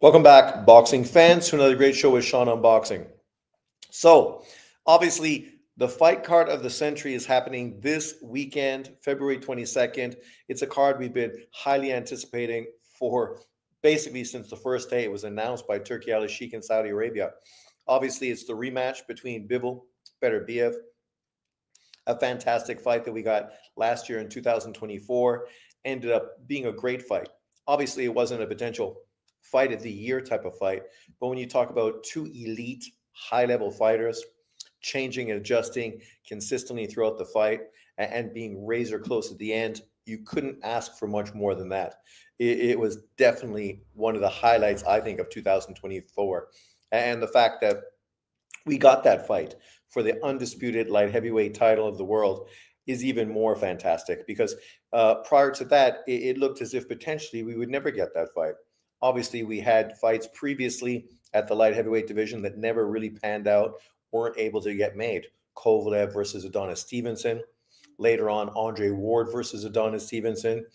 Welcome back, boxing fans, to another great show with Sean Unboxing. So, obviously, the fight card of the century is happening this weekend, February 22nd. It's a card we've been highly anticipating for basically since the first day it was announced by Turki Al Sheikh in Saudi Arabia. Obviously, it's the rematch between Bivol Beterbiev, a fantastic fight that we got last year in 2024. Ended up being a great fight. Obviously, it wasn't a potential fight of the year type of fight, but when you talk about two elite high level fighters changing and adjusting consistently throughout the fight and being razor close at the end, you couldn't ask for much more than that. It was definitely one of the highlights, I think, of 2024. And the fact that we got that fight for the undisputed light heavyweight title of the world is even more fantastic because prior to that, it looked as if potentially we would never get that fight. Obviously, we had fights previously at the light heavyweight division that never really panned out, weren't able to get made. Kovalev versus Adonis Stevenson. Later on, Andre Ward versus Adonis Stevenson.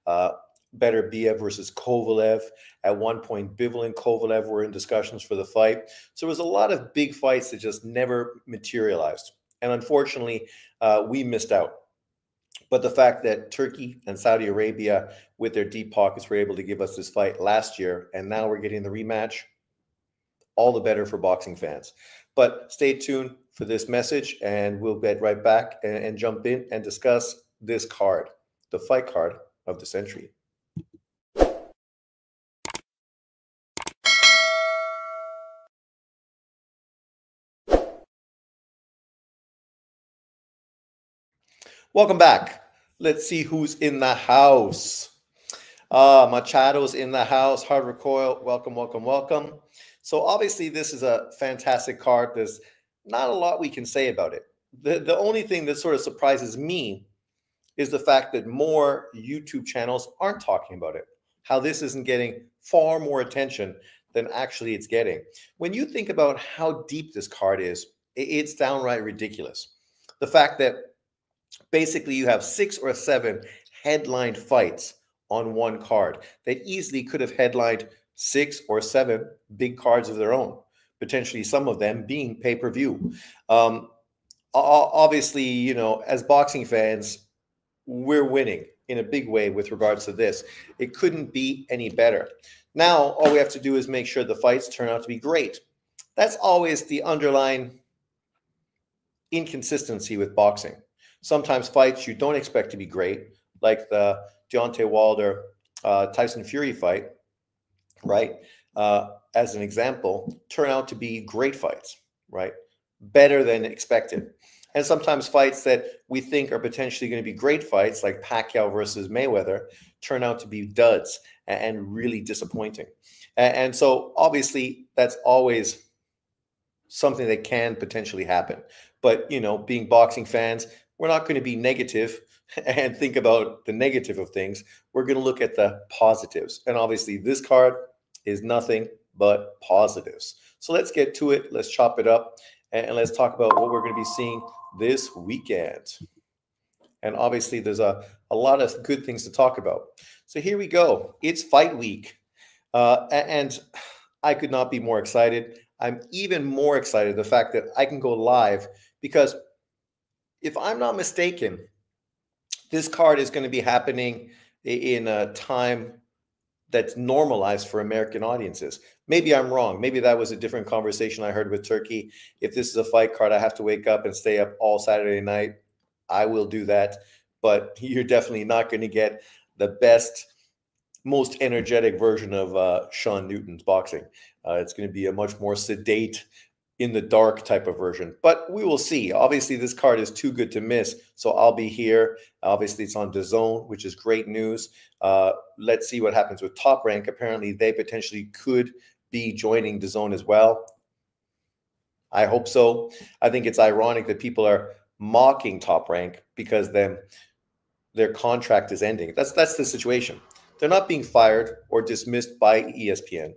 Beterbiev versus Kovalev. At one point, Bivol and Kovalev were in discussions for the fight. So there was a lot of big fights that just never materialized. And unfortunately, we missed out. But the fact that Turkey and Saudi Arabia, with their deep pockets, were able to give us this fight last year, and now we're getting the rematch, all the better for boxing fans. But stay tuned for this message, and we'll get right back and jump in and discuss this card, the fight card of the century. Welcome back. Let's see who's in the house. Machado's in the house. Hard Recoil, welcome, welcome, welcome. So obviously this is a fantastic card. There's not a lot we can say about it. The only thing that sort of surprises me is the fact that more YouTube channels aren't talking about it. How this isn't getting far more attention than actually it's getting. When you think about how deep this card is, it's downright ridiculous. The fact that basically you have 6 or 7 headlined fights on one card that easily could have headlined 6 or 7 big cards of their own, potentially some of them being pay-per-view. Obviously, you know, as boxing fans, we're winning in a big way with regards to this. It couldn't be any better. Now, all we have to do is make sure the fights turn out to be great. That's always the underlying inconsistency with boxing. Sometimes fights you don't expect to be great, like the Deontay Wilder Tyson Fury fight, right? As an example, turn out to be great fights, right? Better than expected. And sometimes fights that we think are potentially going to be great fights, like Pacquiao versus Mayweather, turn out to be duds and really disappointing. And so obviously that's always something that can potentially happen. But, you know, being boxing fans, we're not going to be negative and think about the negative of things. We're going to look at the positives. And obviously this card is nothing but positives. So let's get to it. Let's chop it up and let's talk about what we're going to be seeing this weekend. And obviously there's a lot of good things to talk about. So here we go. It's fight week. And I could not be more excited. I'm even more excited the fact that I can go live because if I'm not mistaken, this card is going to be happening in a time that's normalized for American audiences. Maybe I'm wrong. Maybe that was a different conversation I heard with Turkey. If this is a fight card, I have to wake up and stay up all Saturday night. I will do that. But you're definitely not going to get the best, most energetic version of Sean Newton's boxing. It's going to be a much more sedate, in the dark type of version, but we will see. Obviously this card is too good to miss, so I'll be here. Obviously it's on DAZN, which is great news. Let's see what happens with Top Rank. Apparently they potentially could be joining DAZN as well. I hope so. I think it's ironic that people are mocking Top Rank because then their contract is ending. That's the situation. They're not being fired or dismissed by ESPN.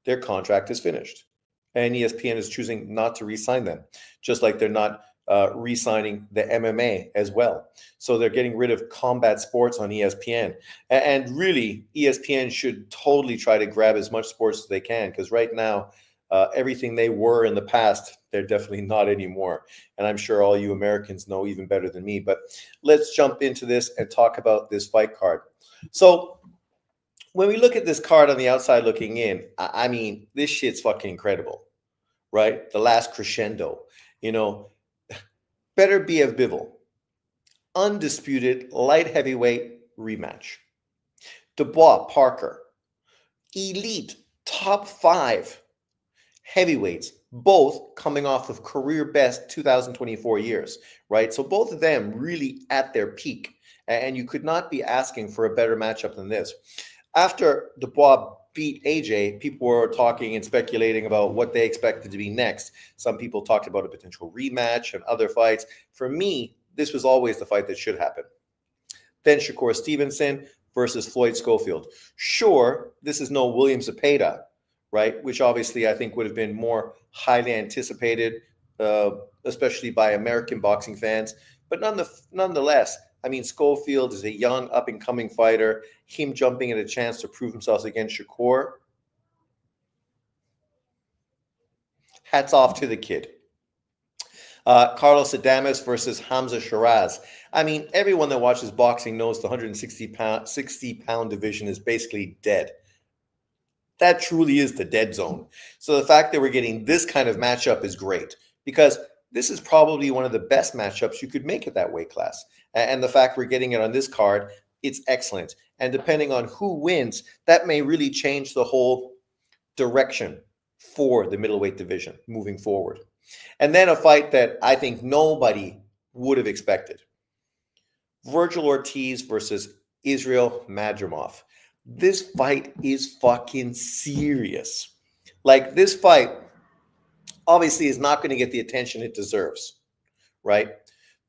Their contract is finished. And ESPN is choosing not to re-sign them, just like they're not re-signing the MMA as well. So they're getting rid of combat sports on ESPN. And really, ESPN should totally try to grab as much sports as they can, because right now, everything they were in the past, they're definitely not anymore. And I'm sure all you Americans know even better than me. But let's jump into this and talk about this fight card. So when we look at this card on the outside looking in, I mean, this shit's fucking incredible, right? The last crescendo, you know, Beterbiev Bivol, undisputed light heavyweight rematch. Dubois Parker, elite top 5 heavyweights, both coming off of career best 2024 years, right? So both of them really at their peak, and you could not be asking for a better matchup than this. After Dubois beat AJ, people were talking and speculating about what they expected to be next. Some people talked about a potential rematch and other fights. For me, this was always the fight that should happen. Then Shakur Stevenson versus Floyd Schofield. Sure, this is no William Zepeda, right? Which obviously I think would have been more highly anticipated, especially by American boxing fans. But nonetheless, I mean, Schofield is a young, up-and-coming fighter. Him jumping at a chance to prove himself against Shakur. Hats off to the kid. Carlos Adames versus Hamza Shiraz. I mean, everyone that watches boxing knows the 160-pound division is basically dead. That truly is the dead zone. So the fact that we're getting this kind of matchup is great, because this is probably one of the best matchups you could make at that weight class. And the fact we're getting it on this card, it's excellent. And depending on who wins, that may really change the whole direction for the middleweight division moving forward. And then a fight that I think nobody would have expected. Vergil Ortiz versus Israil Madrimov. This fight is fucking serious. Like, this fight obviously is not going to get the attention it deserves, right?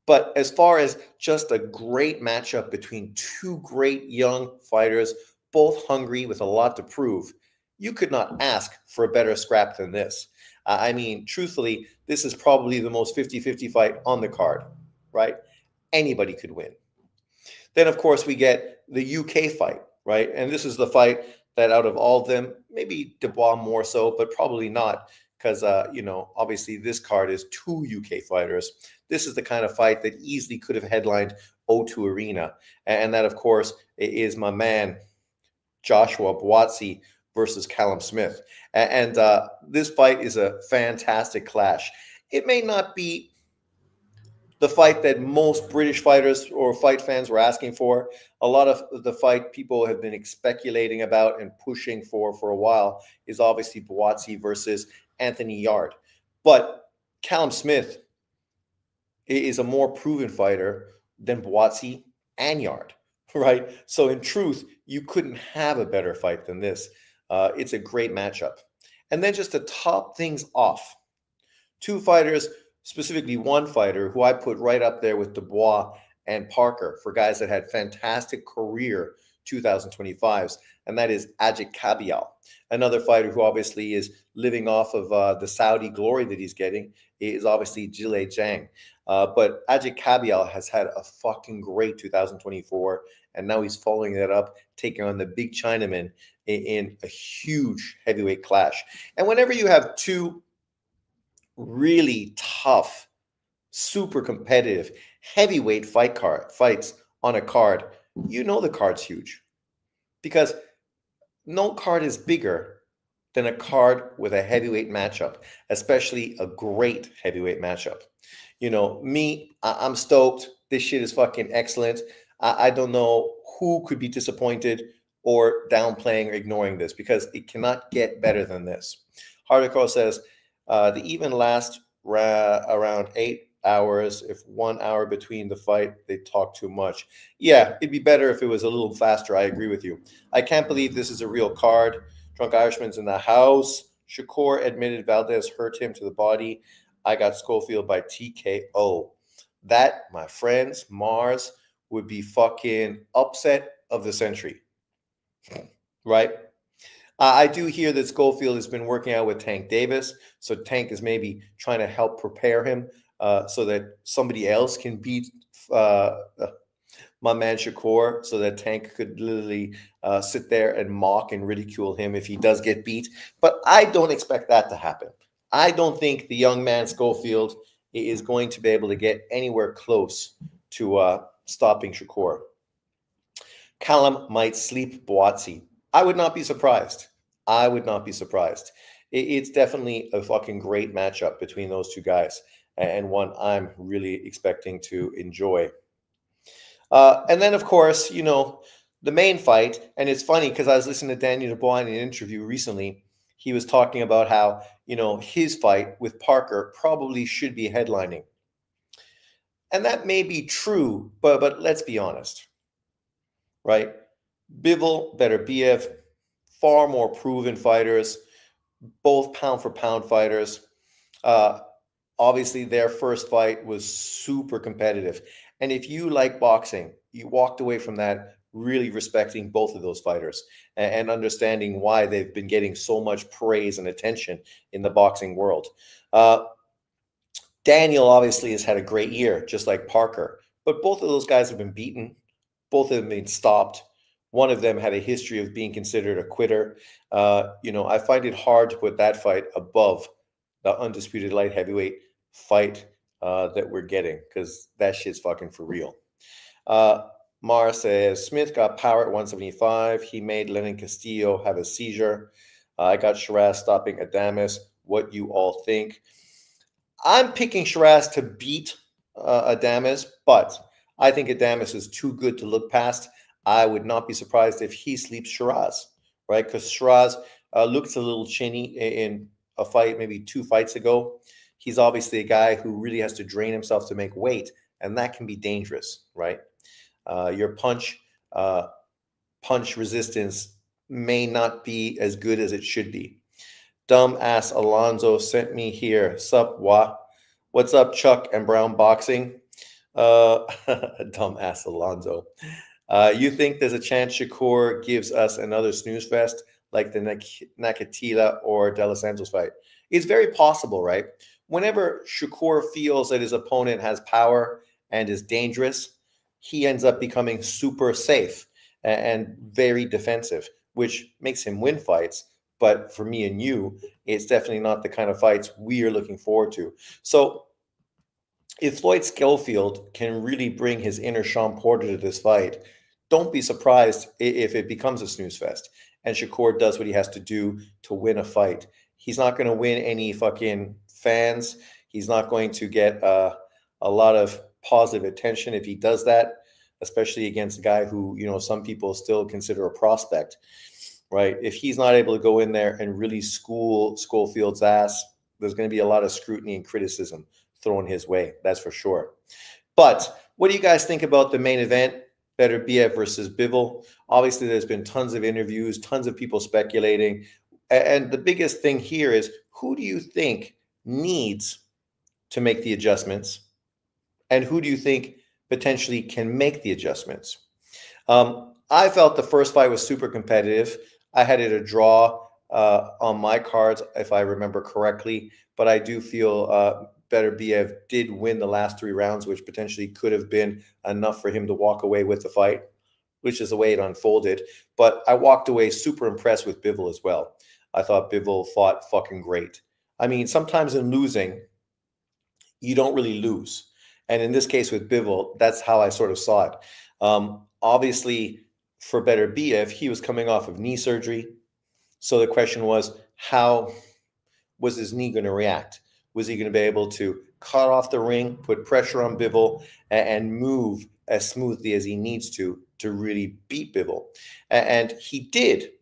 But as far as just a great matchup between two great young fighters, both hungry with a lot to prove, you could not ask for a better scrap than this. I mean, truthfully, this is probably the most 50-50 fight on the card, right? Anybody could win. Then, of course, we get the UK fight, right? And this is the fight that out of all of them, maybe Dubois more so, but probably not, because, obviously this card is 2 UK fighters. This is the kind of fight that easily could have headlined O2 Arena. And that, of course, is my man, Joshua Buatsi versus Callum Smith. And this fight is a fantastic clash. It may not be the fight that most British fighters or fight fans were asking for. A lot of the fight people have been speculating about and pushing for a while is obviously Buatsi versus Anthony Yarde. But Callum Smith is a more proven fighter than Buatsi and Yarde, right? So in truth, you couldn't have a better fight than this. It's a great matchup. And then just to top things off, 2 fighters, specifically one fighter who I put right up there with Dubois and Parker for guys that had fantastic career 2025s, and that is Ajit Kabial. Another fighter who obviously is living off of the Saudi glory that he's getting is obviously Zhilei Zhang. But Ajit Kabial has had a fucking great 2024, and now he's following that up, taking on the big Chinaman in a huge heavyweight clash. And whenever you have 2 really tough, super competitive heavyweight fights on a card, you know the card's huge, because no card is bigger than a card with a heavyweight matchup, especially a great heavyweight matchup. I'm stoked. This shit is fucking excellent. I don't know who could be disappointed or downplaying or ignoring this, because it cannot get better than this. Hardcore says, the even last around 8 hours. If 1 hour between the fight, they talk too much. Yeah, it'd be better if it was a little faster. I agree with you. I can't believe this is a real card. Drunk Irishman's in the house. Shakur admitted Valdez hurt him to the body. I got Schofield by TKO. That, my friends, Mars, would be fucking upset of the century. Right? I do hear that Schofield has been working out with Tank Davis, so Tank is maybe trying to help prepare him so that somebody else can beat uh, my man Shakur, so that Tank could literally sit there and mock and ridicule him if he does get beat. But I don't expect that to happen. I don't think the young man Schofield is going to be able to get anywhere close to stopping Shakur. Callum might sleep Boatsi. I would not be surprised. I would not be surprised. It's definitely a fucking great matchup between those two guys, and one I'm really expecting to enjoy. And then, of course, the main fight, and it's funny because I was listening to Daniel Dubois in an interview recently. He was talking about how, his fight with Parker probably should be headlining. And that may be true, but let's be honest, right? Bivol, Beterbiev, far more proven fighters, both pound for pound fighters. Obviously, their first fight was super competitive. And if you like boxing, you walked away from that really respecting both of those fighters and understanding why they've been getting so much praise and attention in the boxing world. Daniel obviously has had a great year, just like Parker. But both of those guys have been beaten. Both of them been stopped. One of them had a history of being considered a quitter. I find it hard to put that fight above the undisputed light heavyweight fight that we're getting, because that shit's fucking for real. Mar says, Smith got power at 175. He made Lenin Castillo have a seizure. I got Shiraz stopping Adames. What you all think? I'm picking Shiraz to beat Adames, but I think Adames is too good to look past. I would not be surprised if he sleeps Shiraz, right? Because Shiraz looks a little chinny in a fight maybe 2 fights ago. He's obviously a guy who really has to drain himself to make weight, and that can be dangerous, right? Your punch resistance may not be as good as it should be. Dumbass Alonzo sent me here. Sup, wah? What's up, Chuck and Brown Boxing? Dumbass Alonzo. You think there's a chance Shakur gives us another snooze fest like the Nakatila or De Los Santos fight? It's very possible, right? Whenever Shakur feels that his opponent has power and is dangerous, he ends up becoming super safe and very defensive, which makes him win fights. But for me and you, it's definitely not the kind of fights we are looking forward to. So if Floyd Schofield can really bring his inner Sean Porter to this fight, don't be surprised if it becomes a snooze fest and Shakur does what he has to do to win a fight. He's not going to win any fucking fans. He's not going to get a lot of positive attention if he does that, especially against a guy who, some people still consider a prospect, right? If he's not able to go in there and really school Schofield's ass, there's going to be a lot of scrutiny and criticism thrown his way. That's for sure. But what do you guys think about the main event? Beterbiev versus Bivol. Obviously, there's been tons of interviews, tons of people speculating. And the biggest thing here is, who do you think needs to make the adjustments? And who do you think potentially can make the adjustments? I felt the first fight was super competitive. I had it a draw on my cards, if I remember correctly. But I do feel Beterbiev did win the last 3 rounds, which potentially could have been enough for him to walk away with the fight, which is the way it unfolded. But I walked away super impressed with Bivol as well. I thought Bivol fought fucking great. I mean, sometimes in losing, you don't really lose. And in this case with Bivol, that's how I sort of saw it. Obviously, for Beterbiev, he was coming off of knee surgery. So the question was, how was his knee going to react? Was he going to be able to cut off the ring, put pressure on Bivol, and move as smoothly as he needs to really beat Bivol? And he did.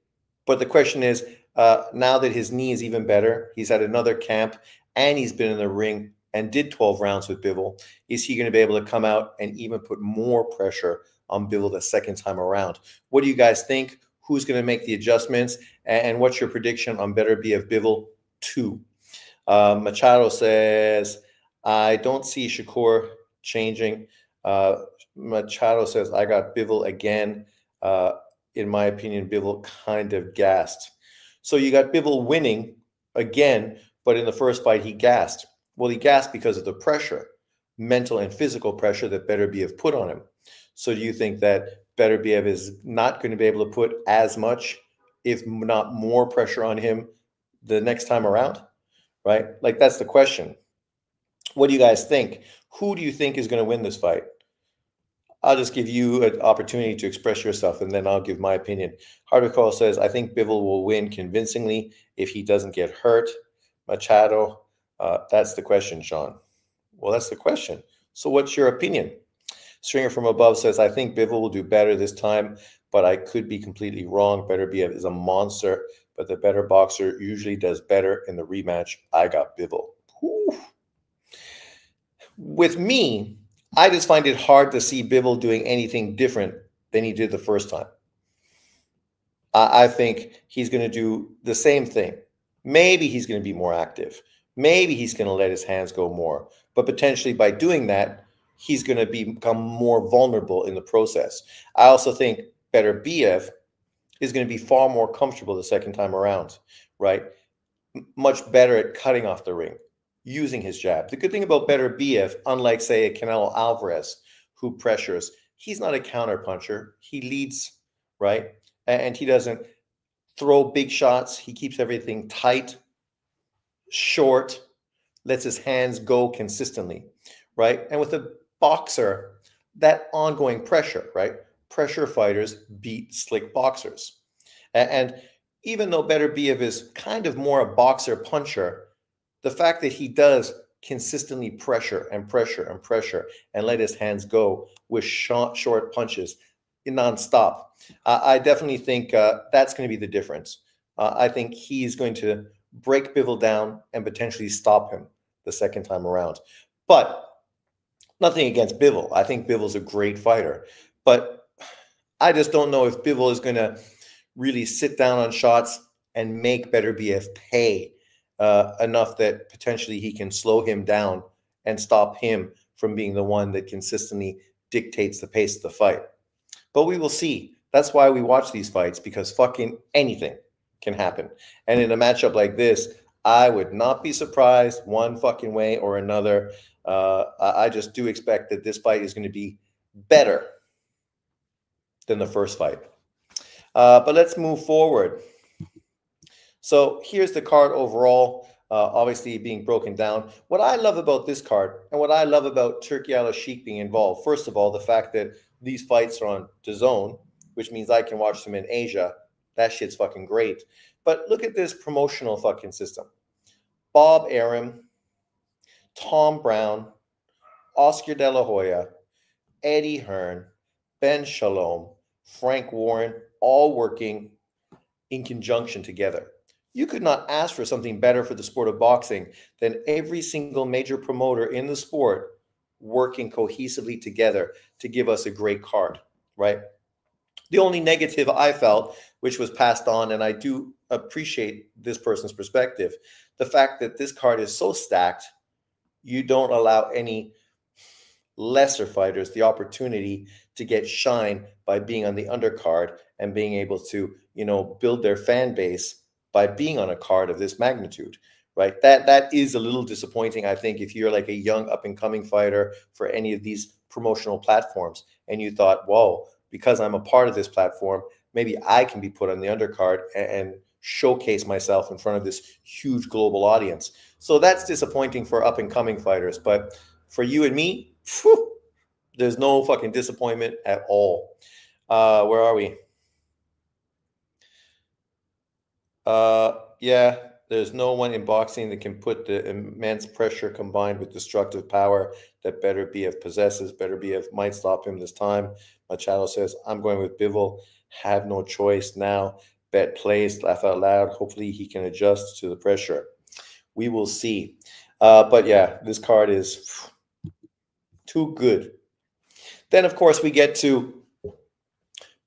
But the question is, now that his knee is even better, he's had another camp, and he's been in the ring and did 12 rounds with Bivol, is he going to be able to come out and even put more pressure on Bivol the second time around? What do you guys think? Who's going to make the adjustments? And what's your prediction on Beterbiev Bivol 2? Machado says, I don't see Shakur changing. Machado says, I got Bivol again. In my opinion, Bivol kind of gassed. So you got Bivol winning again, but in the first fight, he gassed. Well, he gasped because of the pressure, mental and physical pressure that Beterbiev put on him. So do you think that Beterbiev is not going to be able to put as much, if not more, pressure on him the next time around? Right? Like, that's the question. What do you guys think? Who do you think is going to win this fight? I'll just give you an opportunity to express yourself, and then I'll give my opinion. Hardcore says, I think Bivol will win convincingly if he doesn't get hurt. Machado, that's the question, Sean. Well, that's the question. So what's your opinion? Stringer from above says, I think Bivol will do better this time, but I could be completely wrong. Beterbiev is a monster, but the better boxer usually does better in the rematch. I got Bivol. Whew. With me, I just find it hard to see Bivol doing anything different than he did the first time. I think he's going to do the same thing. Maybe he's going to be more active. Maybe he's going to let his hands go more. But potentially by doing that, he's going to become more vulnerable in the process. I also think Beterbiev is going to be far more comfortable the second time around, right? Much better at cutting off the ring, using his jab. The good thing about Beterbiev, unlike, say, a Canelo Alvarez who pressures, he's not a counter puncher. He leads, right? And he doesn't throw big shots. He keeps everything tight, short, lets his hands go consistently, right? And with a boxer, that ongoing pressure, right? Pressure fighters beat slick boxers. And even though Beterbiev is kind of more a boxer puncher, the fact that he does consistently pressure and pressure and pressure and let his hands go with short punches nonstop, I definitely think that's going to be the difference. I think he's going to break Bivol down and potentially stop him the second time around. But nothing against Bivol. I think Bivol's a great fighter. But I just don't know if Bivol is going to really sit down on shots and make Beterbiev pay enough that potentially he can slow him down and stop him from being the one that consistently dictates the pace of the fight. But we will see. That's why we watch these fights, because fucking anything can happen. And in a matchup like this, I would not be surprised one fucking way or another. I just do expect that this fight is going to be better than the first fight. But let's move forward. So here's the card overall, obviously being broken down. What I love about this card and what I love about Turki Al-Sheikh being involved, first of all, the fact that these fights are on DAZN, which means I can watch them in Asia. That shit's fucking great. But look at this promotional fucking system. Bob Arum, Tom Brown, Oscar De La Hoya, Eddie Hearn, Ben Shalom, Frank Warren, all working in conjunction together. You could not ask for something better for the sport of boxing than every single major promoter in the sport working cohesively together to give us a great card, right? The only negative I felt, which was passed on, and I do appreciate this person's perspective, the fact that this card is so stacked, you don't allow any lesser fighters the opportunity to get shine by being on the undercard and being able to, build their fan base by being on a card of this magnitude, right? That is a little disappointing, I think, if you're like a young up-and-coming fighter for any of these promotional platforms and you thought, whoa, because I'm a part of this platform, maybe I can be put on the undercard and showcase myself in front of this huge global audience. So that's disappointing for up-and-coming fighters. But for you and me, phew, there's no fucking disappointment at all. Where are we? Yeah, there's no one in boxing that can put the immense pressure combined with destructive power that Beterbiev possesses. Beterbiev might stop him this time. Machado says, I'm going with Bivol. Have no choice now. Bet plays, laugh out loud. Hopefully he can adjust to the pressure. We will see. But yeah, this card is too good. Then, of course, we get to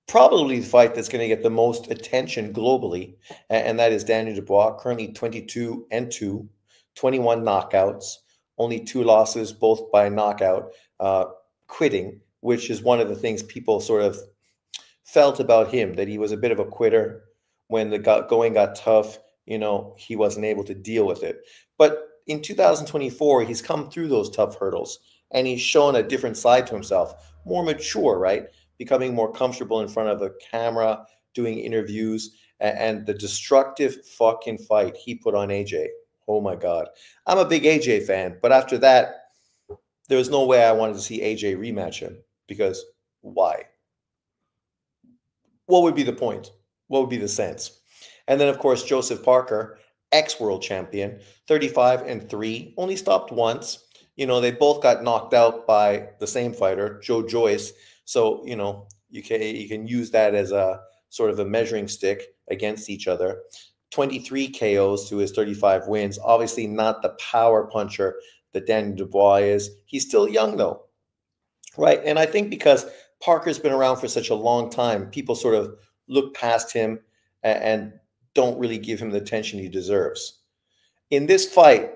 probably the fight that's going to get the most attention globally, and that is Daniel Dubois, currently 22-2, 21 knockouts, only 2 losses, both by knockout, quitting, which is one of the things people sort of felt about him, that he was a bit of a quitter. When the going got tough, he wasn't able to deal with it. But in 2024, he's come through those tough hurdles and he's shown a different side to himself, more mature, right? Becoming more comfortable in front of a camera, doing interviews, and the destructive fucking fight he put on AJ. Oh my God. I'm a big AJ fan, but after that, there was no way I wanted to see AJ rematch him because why? What would be the point? What would be the sense? And then, of course, Joseph Parker, ex-world champion, 35-3, only stopped once. They both got knocked out by the same fighter, Joe Joyce. So, you can use that as a sort of a measuring stick against each other. 23 KOs to his 35 wins. Obviously not the power puncher that Daniel Dubois is. He's still young, though, right? And I think because Parker's been around for such a long time, people sort of look past him and don't really give him the attention he deserves. In this fight,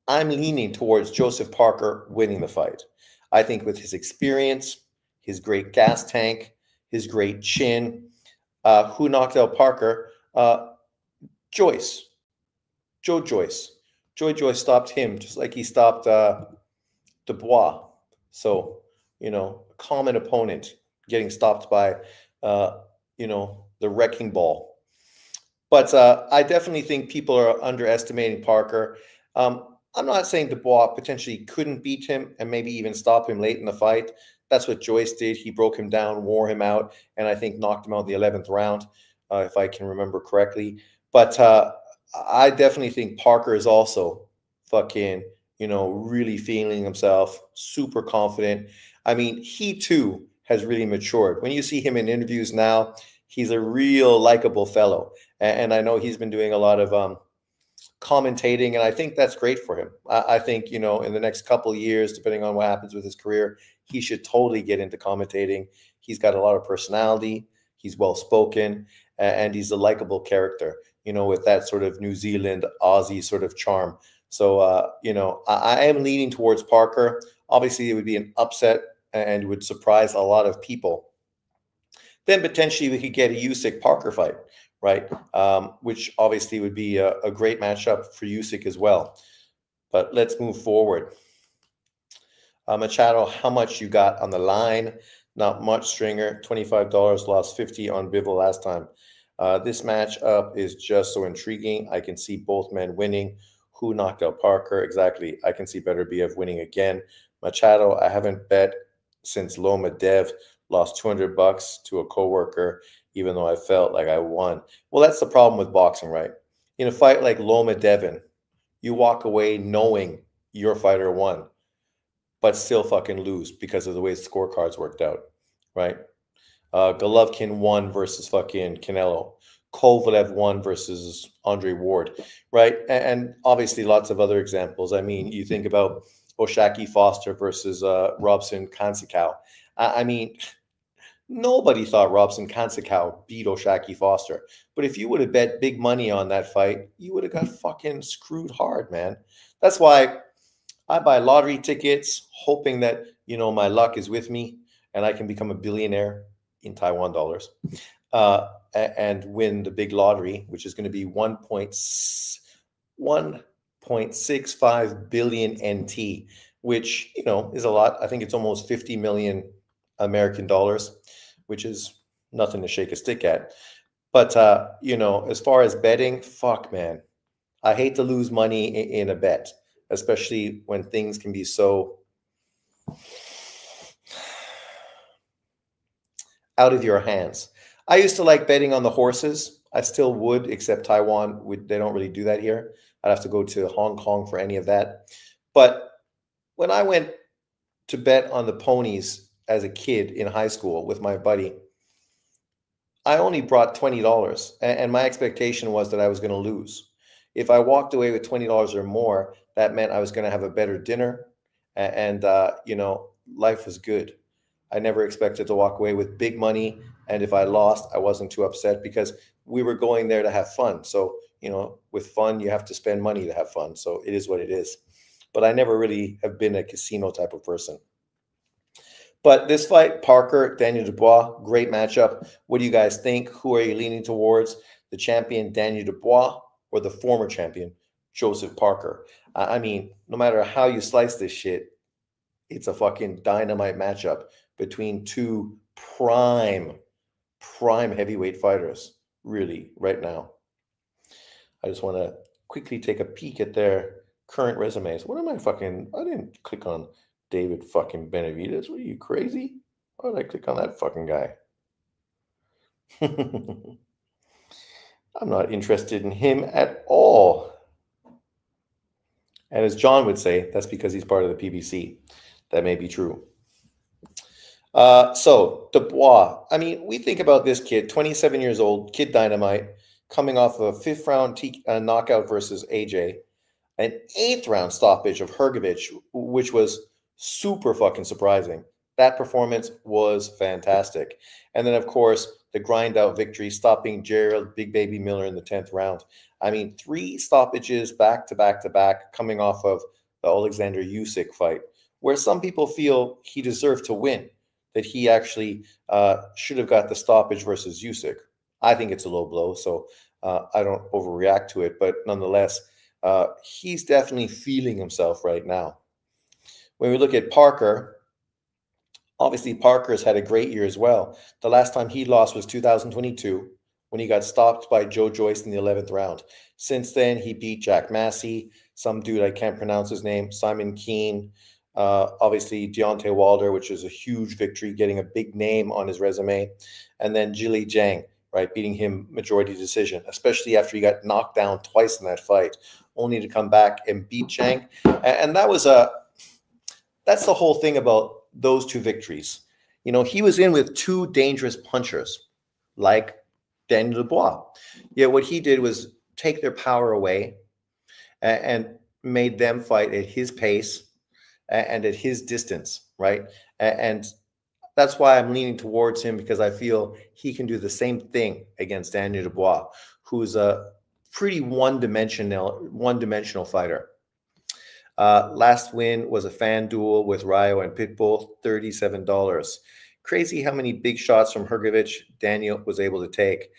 I'm leaning towards Joseph Parker winning the fight. I think with his experience, his great gas tank, his great chin, who knocked out Parker? Joyce. Joe Joyce. Joe Joyce stopped him just like he stopped Dubois. So, a common opponent getting stopped by, the wrecking ball. But I definitely think people are underestimating Parker. I'm not saying Dubois potentially couldn't beat him and maybe even stop him late in the fight. That's what Joyce did. He broke him down, wore him out, and I think knocked him out in the 11th round, if I can remember correctly. But I definitely think Parker is also fucking, really feeling himself, super confident. I mean, he too has really matured. When you see him in interviews now, he's a real likable fellow. And I know he's been doing a lot of commentating, and I think that's great for him. I think, in the next couple of years, depending on what happens with his career, he should totally get into commentating. He's got a lot of personality. He's well-spoken, and he's a likable character, with that sort of New Zealand, Aussie sort of charm. So, I am leaning towards Parker. Obviously, it would be an upset and would surprise a lot of people. Then potentially we could get a Usyk Parker fight, right? Which obviously would be a great matchup for Usyk as well. But let's move forward. Machado, how much you got on the line? Not much, Stringer. $25, lost 50 on Bivol last time. This matchup is just so intriguing. I can see both men winning. Who knocked out Parker? Exactly. I can see Beterbiev winning again. Machado, I haven't bet since Loma Dev lost $200 to a coworker, even though I felt like I won. Well, that's the problem with boxing, right? In a fight like Loma Devin, you walk away knowing your fighter won, but still fucking lose because of the way the scorecards worked out, right? Golovkin won versus fucking Canelo. Kovalev won versus Andre Ward, right? And obviously lots of other examples. I mean, you think about Oshaki Foster versus Robson Kansikau. I mean, nobody thought Robson Kansikau beat Oshaki Foster. But if you would have bet big money on that fight, you would have got fucking screwed hard, man. That's why I buy lottery tickets, hoping that, my luck is with me and I can become a billionaire in Taiwan dollars and win the big lottery, which is going to be 1.65 billion NT, which, is a lot. I think it's almost 50 million American dollars, which is nothing to shake a stick at. But, as far as betting, fuck, man, I hate to lose money in a bet, especially when things can be so out of your hands. I used to like betting on the horses. I still would, except Taiwan, they don't really do that here. I'd have to go to Hong Kong for any of that. But when I went to bet on the ponies as a kid in high school with my buddy, I only brought $20, and my expectation was that I was going to lose. If I walked away with $20 or more, that meant I was going to have a better dinner, and life was good. I never expected to walk away with big money, and if I lost, I wasn't too upset because we were going there to have fun. So, with fun, you have to spend money to have fun. So it is what it is. But I never really have been a casino type of person. But this fight, Parker, Daniel Dubois, great matchup. What do you guys think? Who are you leaning towards? The champion, Daniel Dubois, or the former champion, Joseph Parker. I mean, no matter how you slice this shit, it's a fucking dynamite matchup between two prime heavyweight fighters, really, right now. I just want to quickly take a peek at their current resumes. What am I fucking? I didn't click on David fucking Benavidez. What are you, crazy? Why did I click on that fucking guy? I'm not interested in him at all. And as John would say, that's because he's part of the PBC. That may be true. So Dubois, I mean, we think about this kid, 27 years old, Kid Dynamite, coming off of a fifth round knockout versus AJ, an eighth round stoppage of Hrgovic, which was super fucking surprising. That performance was fantastic. And then, of course, the grind out victory, stopping Gerald Big Baby Miller in the 10th round. I mean, 3 stoppages back to back to back, coming off of the Alexander Usyk fight, where some people feel he deserved to win, that he actually should have got the stoppage versus Usyk. I think it's a low blow, so I don't overreact to it. But nonetheless, he's definitely feeling himself right now. When we look at Parker, obviously Parker's had a great year as well. The last time he lost was 2022 when he got stopped by Joe Joyce in the 11th round. Since then, he beat Jack Massey, some dude I can't pronounce his name, Simon Keane, obviously Deontay Wilder, which is a huge victory, getting a big name on his resume, and then Zhilei Zhang, right, beating him majority decision, especially after he got knocked down twice in that fight, only to come back and beat Zhang. And that's the whole thing about those 2 victories. You know, he was in with 2 dangerous punchers like Daniel Dubois. Yet what he did was take their power away and made them fight at his pace and at his distance, right? And that's why I'm leaning towards him, because I feel he can do the same thing against Daniel Dubois, who's a pretty one-dimensional fighter. Last win was a fan duel with Rayo and Pitbull, $37. Crazy how many big shots from Hrgovic Daniel was able to take.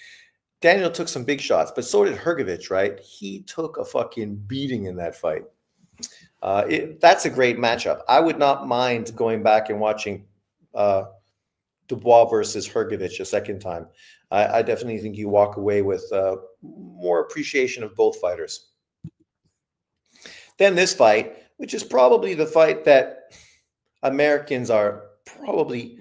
Daniel took some big shots, but so did Hrgovic, right? He took a fucking beating in that fight. That's a great matchup. I would not mind going back and watching Dubois versus Hrgovic a second time. I definitely think you walk away with more appreciation of both fighters. Then this fight, which is probably the fight that Americans are probably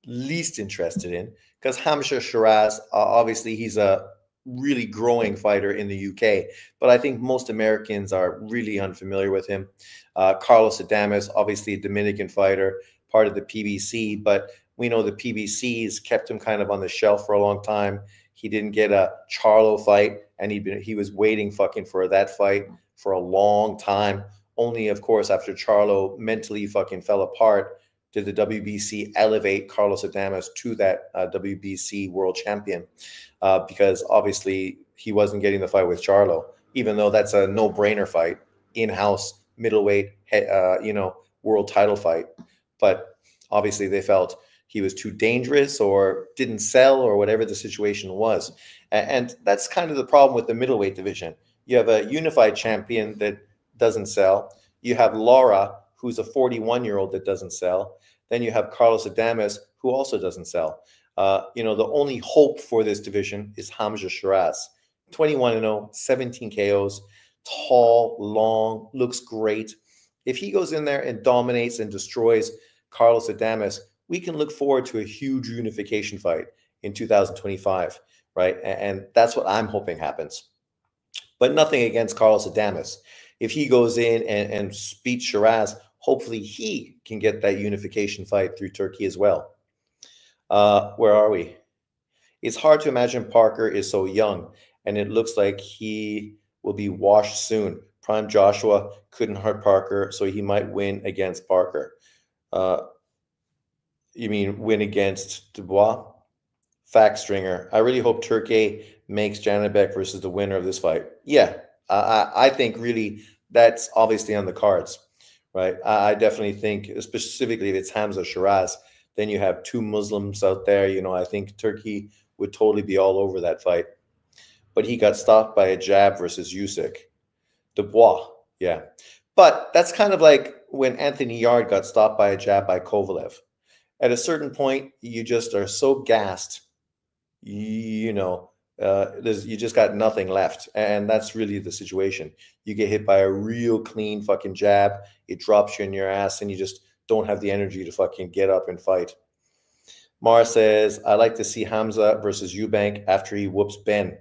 least interested in, because Hamza Shiraz, obviously he's a really growing fighter in the UK, but I think most Americans are really unfamiliar with him. Carlos Adames, obviously a Dominican fighter, part of the PBC, but we know the PBC's kept him kind of on the shelf for a long time. He didn't get a Charlo fight, and he was waiting fucking for that fight for a long time. Only, of course, after Charlo mentally fucking fell apart, did the WBC elevate Carlos Adames to that WBC world champion, because obviously he wasn't getting the fight with Charlo, even though that's a no-brainer fight, in-house middleweight, world title fight. But obviously they felt he was too dangerous or didn't sell or whatever the situation was. And that's kind of the problem with the middleweight division. You have a unified champion that doesn't sell. You have Lara, who's a 41-year-old that doesn't sell. Then you have Carlos Adames, who also doesn't sell. The only hope for this division is Hamza Shiraz. 21-0, 17 KOs, tall, long, looks great. If he goes in there and dominates and destroys Carlos Adames, we can look forward to a huge unification fight in 2025, right? And that's what I'm hoping happens. But nothing against Carlos Adames. If he goes in and beats Shiraz, hopefully he can get that unification fight through Turkey as well. Where are we? It's hard to imagine Parker is so young, and it looks like he will be washed soon. Prime Joshua couldn't hurt Parker, so he might win against Parker. You mean win against Dubois? Fact Stringer. I really hope Turkey makes Janibek versus the winner of this fight. Yeah, I think really that's obviously on the cards, right? I definitely think, specifically if it's Hamza Shiraz, then you have 2 Muslims out there. I think Turkey would totally be all over that fight. But he got stopped by a jab versus Usyk. Dubois, yeah. But that's kind of like when Anthony Yard got stopped by a jab by Kovalev. At a certain point, you just are so gassed, you know, you just got nothing left, and that's really the situation. You get hit by a real clean fucking jab, it drops you in your ass, and you just don't have the energy to fucking get up and fight. Mara says, I like to see Hamza versus Eubank after he whoops Ben.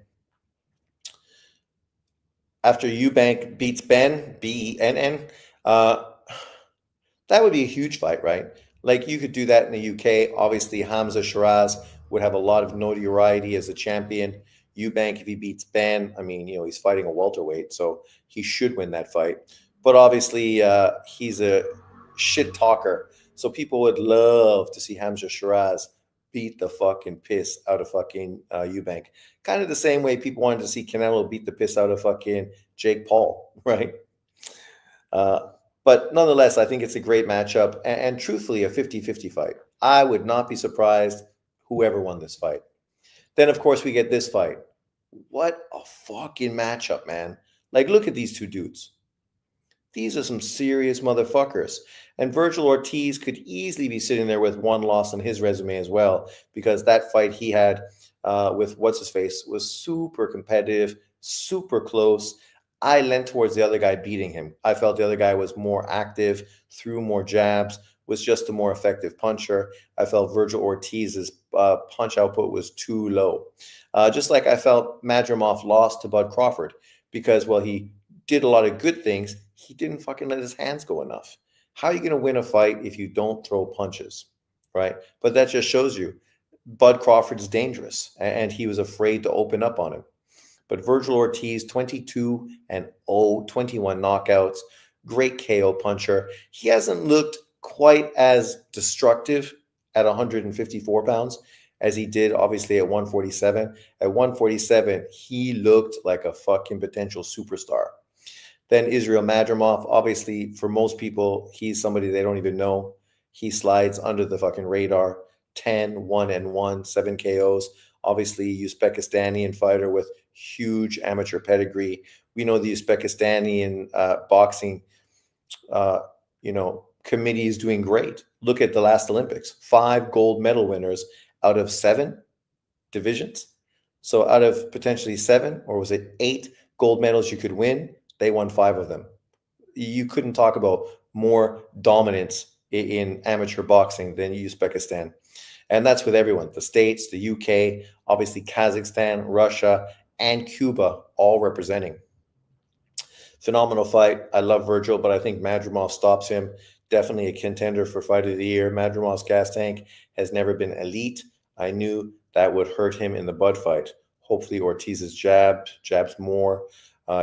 After Eubank beats Ben, Benn, that would be a huge fight, right? Like you could do that in the UK. Obviously, Hamza Shiraz would have a lot of notoriety as a champion. Eubank, if he beats Ben, I mean, he's fighting a welterweight, so he should win that fight. But obviously, he's a shit talker, so people would love to see Hamza Shiraz beat the fucking piss out of fucking Eubank. Kind of the same way people wanted to see Canelo beat the piss out of fucking Jake Paul, right? But nonetheless, I think it's a great matchup and truthfully, a 50-50 fight. I would not be surprised whoever won this fight. Then, of course, we get this fight. What a fucking matchup, man. Like, look at these two dudes. These are some serious motherfuckers. And Virgil Ortiz could easily be sitting there with one loss on his resume as well, because that fight he had with what's-his-face was super competitive, super close. I leant towards the other guy beating him. I felt the other guy was more active, threw more jabs, was just a more effective puncher. I felt Virgil Ortiz's punch output was too low. Just like I felt Madrimov lost to Bud Crawford because, well, he did a lot of good things. He didn't fucking let his hands go enough. How are you going to win a fight if you don't throw punches, right? But that just shows you Bud Crawford is dangerous, and he was afraid to open up on him. But Virgil Ortiz, 22-0, 21 knockouts, great KO puncher. He hasn't looked quite as destructive at 154 pounds as he did, obviously, at 147. At 147, he looked like a fucking potential superstar. Then Israel Madrimov, obviously, for most people, he's somebody they don't even know. He slides under the fucking radar. 10-1-1, 7 KOs. Obviously, Uzbekistanian fighter with huge amateur pedigree. We know the Uzbekistanian boxing, committee is doing great. Look at the last Olympics: 5 gold medal winners out of 7 divisions. So out of potentially 7, or was it 8 gold medals you could win, they won 5 of them. You couldn't talk about more dominance in amateur boxing than Uzbekistan. And that's with everyone: the States, the UK, obviously Kazakhstan, Russia, and Cuba, all representing. Phenomenal fight. I love Virgil, but I think Madrimov stops him. Definitely a contender for Fight of the Year. Madrimov's gas tank has never been elite. I knew that would hurt him in the Bud fight. Hopefully Ortiz's jabs more.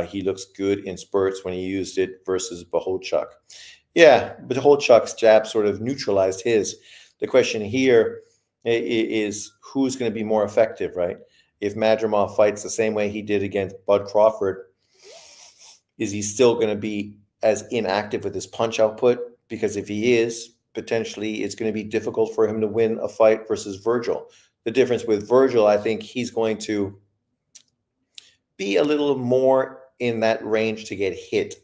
He looks good in spurts when he used it versus Bohachuk. Yeah, Bohachuk's jab sort of neutralized his. The question here is who's going to be more effective, right? If Madrimov fights the same way he did against Bud Crawford, is he still going to be as inactive with his punch output? Because if he is, potentially it's going to be difficult for him to win a fight versus Virgil. The difference with Virgil, I think he's going to be a little more in that range to get hit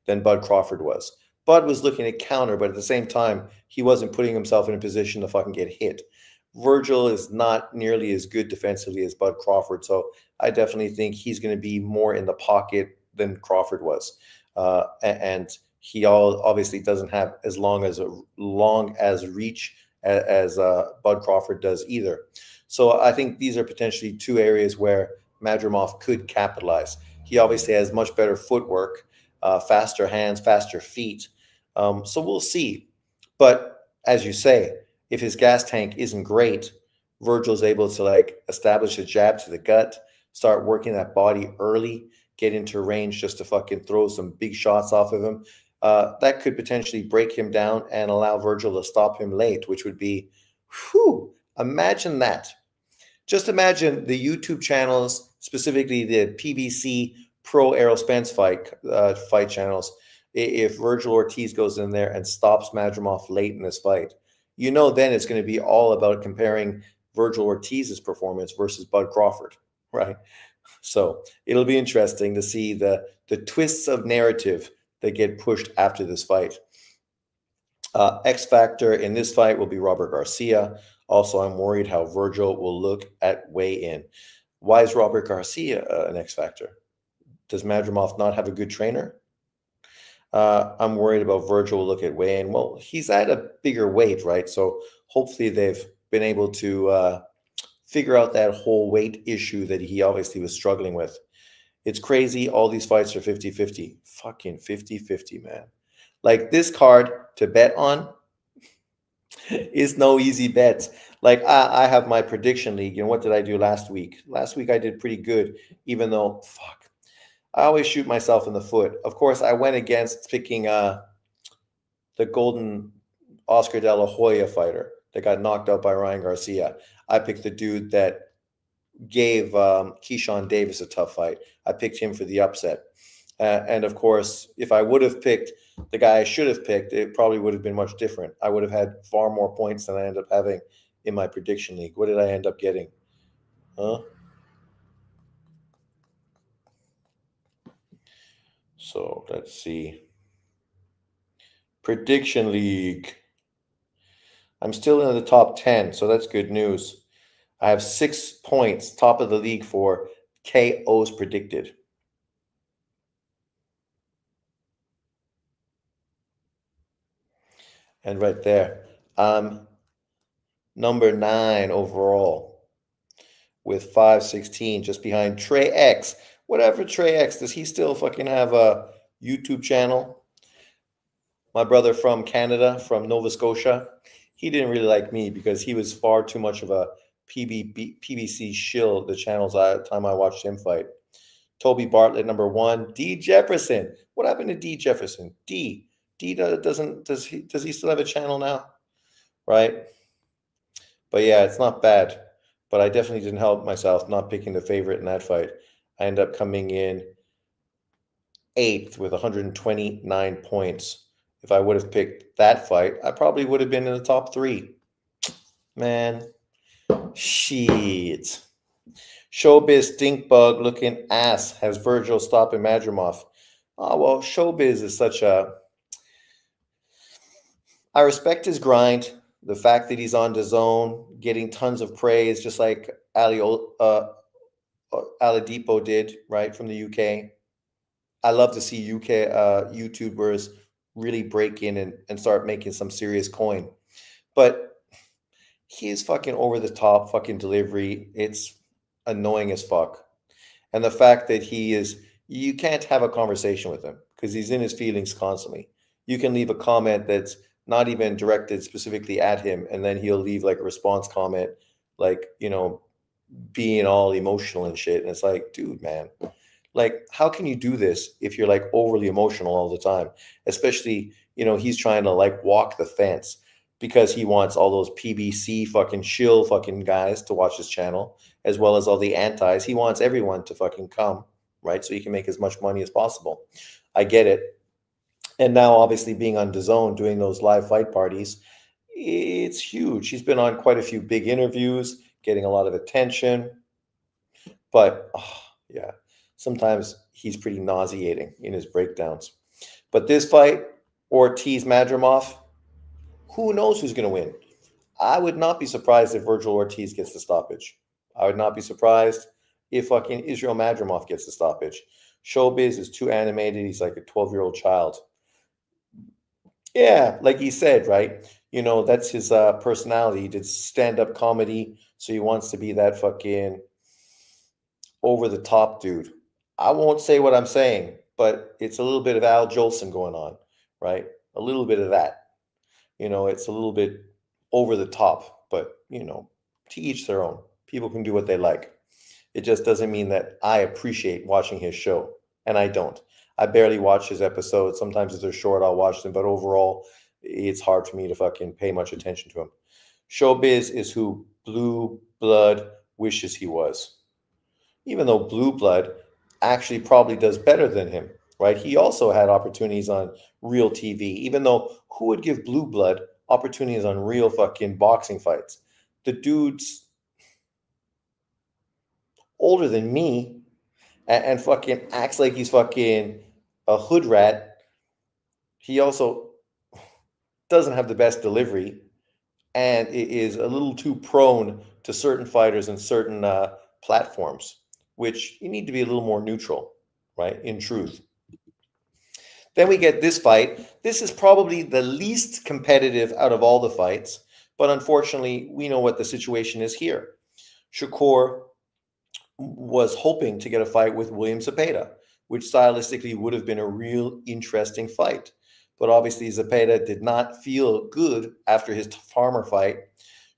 than Bud Crawford was. Bud was looking at counter, but at the same time, he wasn't putting himself in a position to fucking get hit. Virgil is not nearly as good defensively as Bud Crawford, so I definitely think he's going to be more in the pocket than Crawford was. And he obviously doesn't have as long as reach as Bud Crawford does either. So I think these are potentially 2 areas where Madrimov could capitalize. He obviously has much better footwork, faster hands, faster feet. So we'll see. But as you say, if his gas tank isn't great, Virgil's able to establish a jab to the gut, start working that body early, get into range just to fucking throw some big shots off of him. That could potentially break him down and allow Virgil to stop him late, which would be, whew, imagine that. Just imagine the YouTube channels, specifically the PBC Pro Errol Spence fight channels. If Virgil Ortiz goes in there and stops Madrimov late in this fight, then it's going to be all about comparing Virgil Ortiz's performance versus Bud Crawford, right? So it'll be interesting to see the twists of narrative that get pushed after this fight. X factor in this fight will be Robert Garcia. Also, I'm worried how Virgil will look at weigh-in. Why is Robert Garcia an X factor? Does Madrimov not have a good trainer? I'm worried about Virgil will look at weigh-in. Well, he's at a bigger weight, right? So hopefully they've been able to figure out that whole weight issue that he obviously was struggling with. It's crazy. All these fights are 50-50. Fucking 50-50, man. Like this card to bet on is no easy bet. Like I have my prediction league. And what did I do last week? Last week I did pretty good, even though, fuck, I always shoot myself in the foot. Of course, I went against picking the golden Oscar De La Hoya fighter that got knocked out by Ryan Garcia. I picked the dude that gave Keyshawn Davis a tough fight. I picked him for the upset. And of course, if I would have picked the guy I should have picked, it probably would have been much different. I would have had far more points than I ended up having in my prediction league. What did I end up getting? Huh? So let's see. Prediction league. I'm still in the top 10, so that's good news. I have 6 points, top of the league for KOs predicted. And right there, number 9 overall with 516, just behind Trey X. Whatever Trey X, does he still fucking have a YouTube channel? My brother from Canada, from Nova Scotia, he didn't really like me because he was far too much of a PBC shill the time I watched him fight. Toby Bartlett, number 1. D Jefferson. What happened to D Jefferson? D does he still have a channel now? Right? But yeah, it's not bad. But I definitely didn't help myself not picking the favorite in that fight. I end up coming in 8th with 129 points. If I would have picked that fight, I probably would have been in the top 3. Man, shit. Showbiz stinkbug looking ass has Virgil stopping Madrimov. Oh, well, Showbiz is such a... I respect his grind. The fact that he's on DAZN, getting tons of praise, just like Aladipo did, right, from the UK. I love to see UK YouTubers really break in and start making some serious coin. But he's fucking over the top fucking delivery. It's annoying as fuck. And the fact that you can't have a conversation with him because he's in his feelings constantly. You can leave a comment that's not even directed specifically at him, and then he'll leave like a response comment, like, being all emotional and shit. And it's like, dude, man, like, how can you do this if you're like overly emotional all the time? Especially, he's trying to like walk the fence because he wants all those PBC fucking shill fucking guys to watch his channel, as well as all the antis. He wants everyone to fucking come, right? So he can make as much money as possible. I get it. And now, obviously, being on DAZN, doing those live fight parties, it's huge. He's been on quite a few big interviews, getting a lot of attention. But, yeah, sometimes he's pretty nauseating in his breakdowns. But this fight, Ortiz-Madrimov, who knows who's going to win? I would not be surprised if Virgil Ortiz gets the stoppage. I would not be surprised if fucking Israel Madrimov gets the stoppage. Showbiz is too animated. He's like a 12-year-old child. Yeah, like he said, right? That's his personality. He did stand-up comedy, so he wants to be that fucking over-the-top dude. I won't say what I'm saying, but it's a little bit of Al Jolson going on, right? A little bit of that. It's a little bit over the top, but, to each their own. People can do what they like. It just doesn't mean that I appreciate watching his show, and I don't. I barely watch his episodes. Sometimes if they're short, I'll watch them. But overall, it's hard for me to fucking pay much attention to him. Showbiz is who Blue Blood wishes he was. Even though Blue Blood actually probably does better than him, right? He also had opportunities on real TV, even though who would give Blue Blood opportunities on real fucking boxing fights? The dude's older than me. and fucking acts like he's fucking a hood rat. He also doesn't have the best delivery and is a little too prone to certain fighters and certain platforms, which you need to be a little more neutral, right? In truth. Then we get this fight. This is probably the least competitive out of all the fights, but unfortunately, we know what the situation is here. Shakur was hoping to get a fight with William Zepeda, which stylistically would have been a real interesting fight. But obviously, Zepeda did not feel good after his Farmer fight.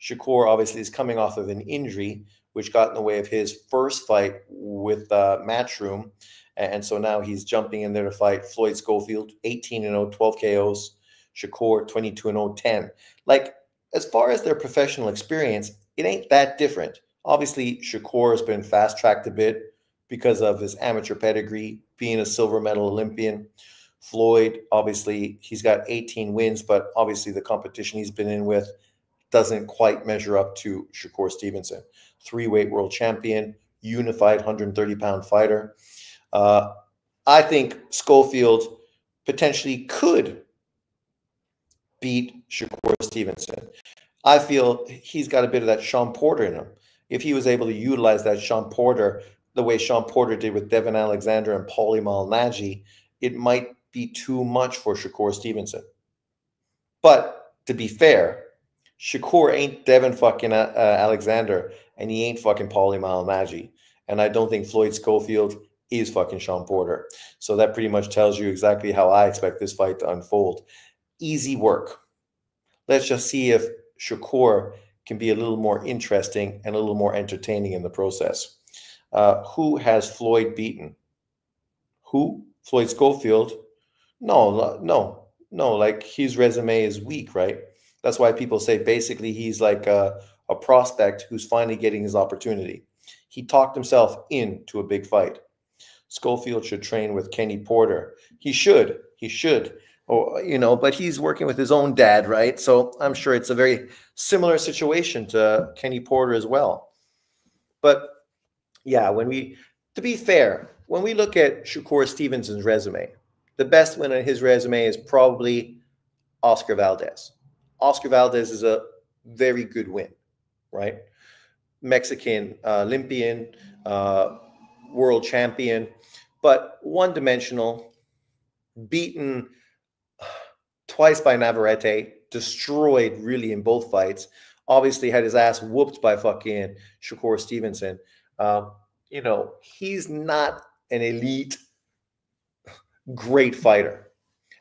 Shakur obviously is coming off of an injury, which got in the way of his first fight with Matchroom. And so now he's jumping in there to fight Floyd Schofield, 18-0, 12 KOs. Shakur, 22-0, 10. Like, as far as their professional experience, it ain't that different. Obviously, Shakur has been fast-tracked a bit because of his amateur pedigree, being a silver medal Olympian. Floyd, obviously, he's got 18 wins, but obviously the competition he's been in with doesn't quite measure up to Shakur Stevenson. 3-weight world champion, unified 130-pound fighter. I think Schofield potentially could beat Shakur Stevenson. I feel he's got a bit of that Sean Porter in him. If he was able to utilize that Sean Porter the way Sean Porter did with Devin Alexander and Paulie Malignaggi, it might be too much for Shakur Stevenson. But to be fair, Shakur ain't Devin fucking Alexander, and he ain't fucking Paulie Malignaggi. And I don't think Floyd Schofield is fucking Sean Porter. So that pretty much tells you exactly how I expect this fight to unfold. Easy work. Let's just see if Shakur can be a little more interesting and a little more entertaining in the process. Who has Floyd beaten? Who? Floyd Schofield? No. Like, his resume is weak, right? That's why people say basically he's like a prospect who's finally getting his opportunity. He talked himself into a big fight. Schofield should train with Kenny Porter. He should. Oh, but he's working with his own dad, right? So I'm sure it's a very similar situation to Kenny Porter as well. But yeah, to be fair, when we look at Shakur Stevenson's resume, the best win on his resume is probably Oscar Valdez. Oscar Valdez is a very good win, right? Mexican Olympian, world champion, but one-dimensional, beaten twice by Navarrete, destroyed really in both fights. Obviously had his ass whooped by fucking Shakur Stevenson. He's not an elite, great fighter.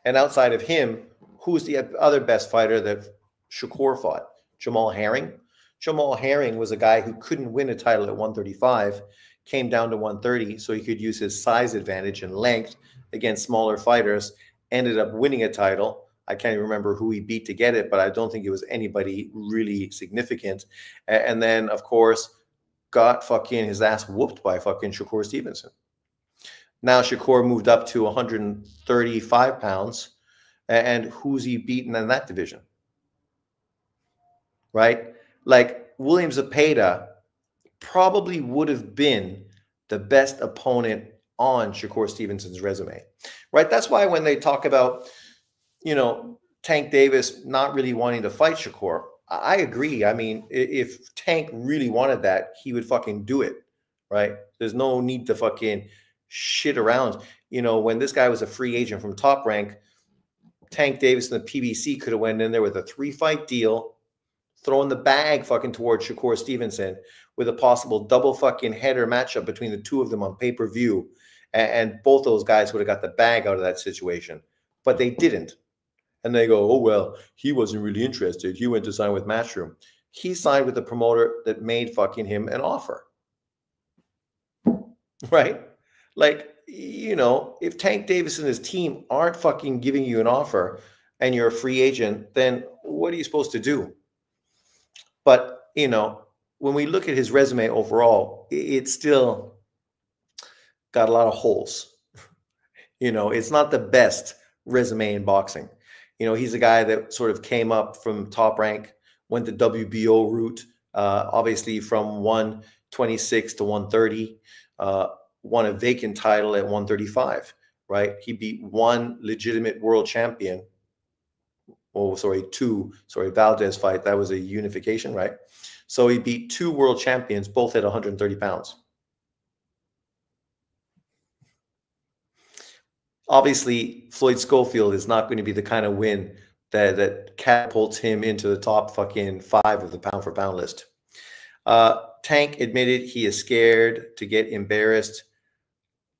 And outside of him, who's the other best fighter that Shakur fought? Jamal Herring. Jamal Herring was a guy who couldn't win a title at 135, came down to 130 so he could use his size advantage and length against smaller fighters, ended up winning a title. I can't even remember who he beat to get it, but I don't think it was anybody really significant. And then, of course, got fucking his ass whooped by fucking Shakur Stevenson. Now Shakur moved up to 135 pounds. And who's he beaten in that division? Right? Like, William Zepeda probably would have been the best opponent on Shakur Stevenson's resume, right? That's why when they talk about, Tank Davis not really wanting to fight Shakur, I agree. I mean, if Tank really wanted that, he would fucking do it, right? There's no need to fucking shit around. When this guy was a free agent from Top Rank, Tank Davis and the PBC could have went in there with a 3-fight deal, throwing the bag fucking towards Shakur Stevenson with a possible double fucking header matchup between the two of them on pay-per-view. And both those guys would have got the bag out of that situation. But they didn't. And they go, oh, well, he wasn't really interested. He went to sign with Matchroom. He signed with the promoter that made fucking him an offer. Right? Like, if Tank Davis and his team aren't fucking giving you an offer and you're a free agent, then what are you supposed to do? But, when we look at his resume overall, it's still got a lot of holes. It's not the best resume in boxing. He's a guy that sort of came up from Top Rank, went the WBO route, obviously from 126 to 130, won a vacant title at 135, right? He beat one legitimate world champion. Oh, sorry, two. Sorry, Valdez fight. That was a unification, right? So he beat two world champions, both at 130 pounds. Obviously, Floyd Schofield is not going to be the kind of win that catapults him into the top fucking 5 of the pound for pound list. Tank admitted he is scared to get embarrassed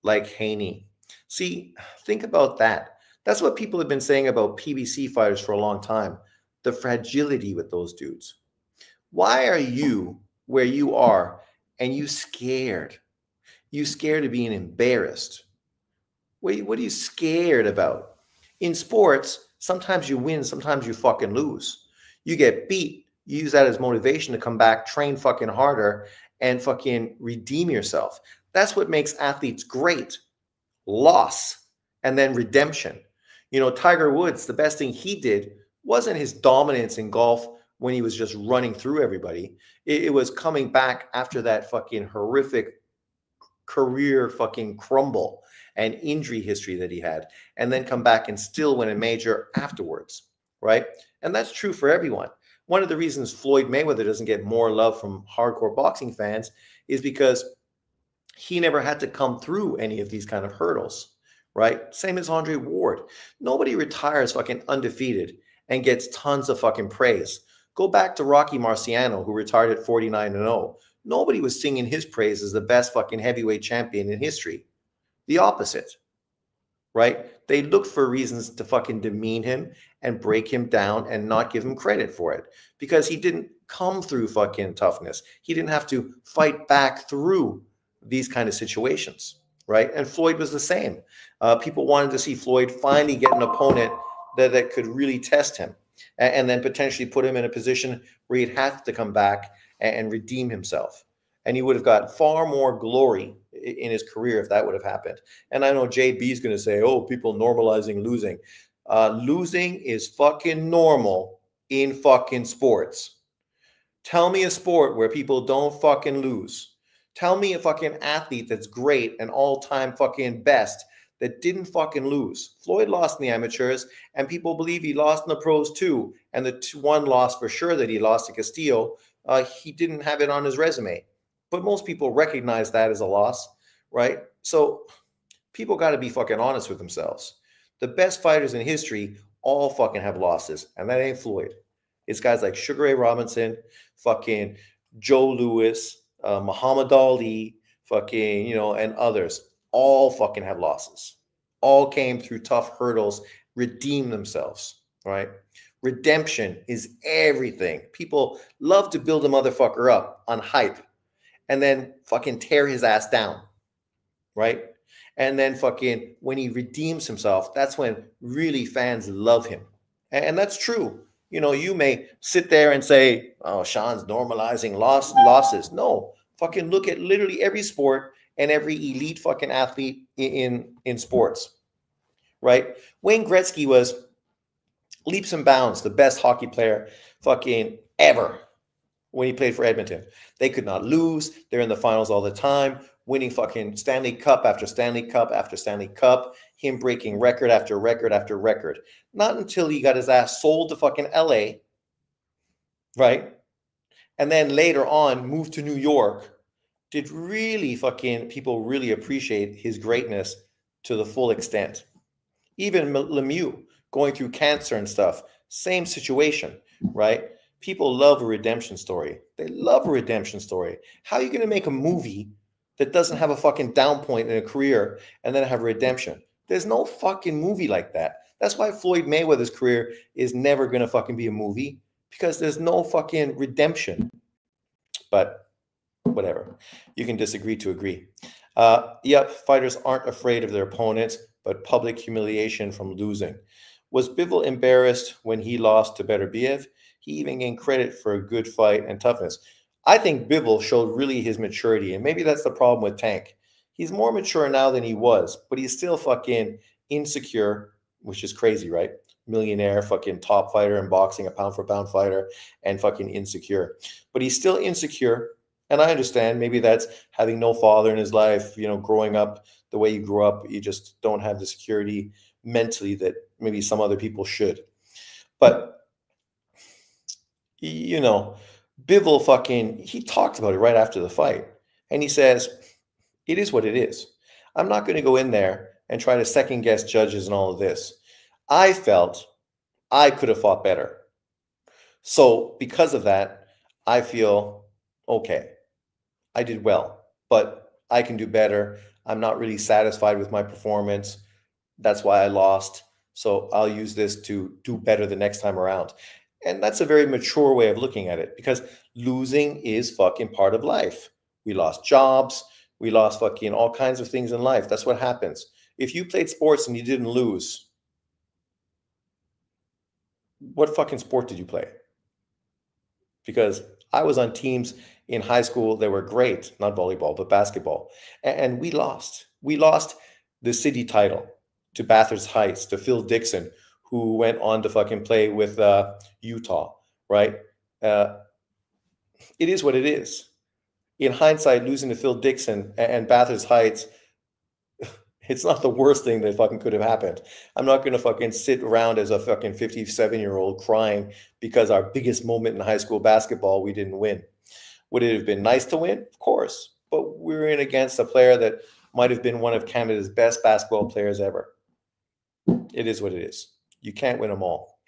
like Haney. See, think about that. That's what people have been saying about PBC fighters for a long time. The fragility with those dudes. Why are you where you are and you scared? You scared of being embarrassed? What are you scared about? In sports, sometimes you win, sometimes you fucking lose. You get beat, you use that as motivation to come back, train fucking harder, and fucking redeem yourself. That's what makes athletes great. Loss and then redemption. You know, Tiger Woods, the best thing he did wasn't his dominance in golf when he was just running through everybody. It was coming back after that fucking horrific career fucking crumble and injury history that he had, and then come back and still win a major afterwards, right? And that's true for everyone. One of the reasons Floyd Mayweather doesn't get more love from hardcore boxing fans is because he never had to come through any of these kind of hurdles, right? Same as Andre Ward. Nobody retires fucking undefeated and gets tons of fucking praise. Go back to Rocky Marciano, who retired at 49-0. Nobody was singing his praise as the best fucking heavyweight champion in history. The opposite, right? They looked for reasons to fucking demean him and break him down and not give him credit for it because he didn't come through fucking toughness. He didn't have to fight back through these kind of situations, right? And Floyd was the same. People wanted to see Floyd finally get an opponent that could really test him and then potentially put him in a position where he'd have to come back and redeem himself. And he would have got far more glory in his career if that would have happened. And I know JB is going to say, oh, people normalizing losing. Losing is fucking normal in fucking sports. Tell me a sport where people don't fucking lose. Tell me a fucking athlete that's great and all-time fucking best that didn't fucking lose. Floyd lost in the amateurs, and people believe he lost in the pros too. And the one loss for sure that he lost to Castillo, he didn't have it on his resume. But most people recognize that as a loss, right? So people got to be fucking honest with themselves. The best fighters in history all fucking have losses, and that ain't Floyd. It's guys like Sugar Ray Robinson, fucking Joe Louis, Muhammad Ali, fucking, and others. All fucking have losses. All came through tough hurdles, redeemed themselves, right? Redemption is everything. People love to build a motherfucker up on hype and then fucking tear his ass down, right? And then fucking when he redeems himself, that's when really fans love him. And that's true. You may sit there and say, oh, Sean's normalizing losses. No, fucking look at literally every sport and every elite fucking athlete in sports, right? Wayne Gretzky was leaps and bounds the best hockey player fucking ever when he played for Edmonton. They could not lose. They're in the finals all the time, winning fucking Stanley Cup after Stanley Cup after Stanley Cup, him breaking record after record after record. Not until he got his ass sold to fucking LA, right? And then later on moved to New York, did really fucking people really appreciate his greatness to the full extent. Even Lemieux going through cancer and stuff, same situation, right? People love a redemption story. They love a redemption story. How are you going to make a movie that doesn't have a fucking down point in a career and then have a redemption? There's no fucking movie like that. That's why Floyd Mayweather's career is never going to fucking be a movie, because there's no fucking redemption. But whatever. You can disagree to agree. Yep, fighters aren't afraid of their opponents, but public humiliation from losing. Was Bivol embarrassed when he lost to Beterbiev? He even gained credit for a good fight and toughness. I think Bivol showed really his maturity, and maybe that's the problem with Tank. He's more mature now than he was, but he's still fucking insecure, which is crazy, right? Millionaire, fucking top fighter in boxing, a pound for pound fighter, and fucking insecure. But he's still insecure. And I understand maybe that's having no father in his life, growing up the way you grew up, you just don't have the security mentally that maybe some other people should. But, you know, Bivol he talked about it right after the fight. And he says, it is what it is. I'm not going to go in there and try to second guess judges and all of this. I felt I could have fought better. So because of that, I feel okay. I did well, but I can do better. I'm not really satisfied with my performance. That's why I lost. So I'll use this to do better the next time around. And that's a very mature way of looking at it because losing is fucking part of life. We lost jobs. We lost fucking all kinds of things in life. That's what happens. If you played sports and you didn't lose, what fucking sport did you play? Because I was on teams in high school that were great, not volleyball, but basketball. And we lost. We lost the city title to Bathurst Heights, to Phil Dixon, who went on to fucking play with Utah, right? Uh, it is what it is. In hindsight, losing to Phil Dixon and Bathurst Heights, it's not the worst thing that fucking could have happened. I'm not going to fucking sit around as a fucking 57-year-old crying because our biggest moment in high school basketball, we didn't win. Would it have been nice to win? Of course. But we were in against a player that might have been one of Canada's best basketball players ever. It is what it is. You can't win them all.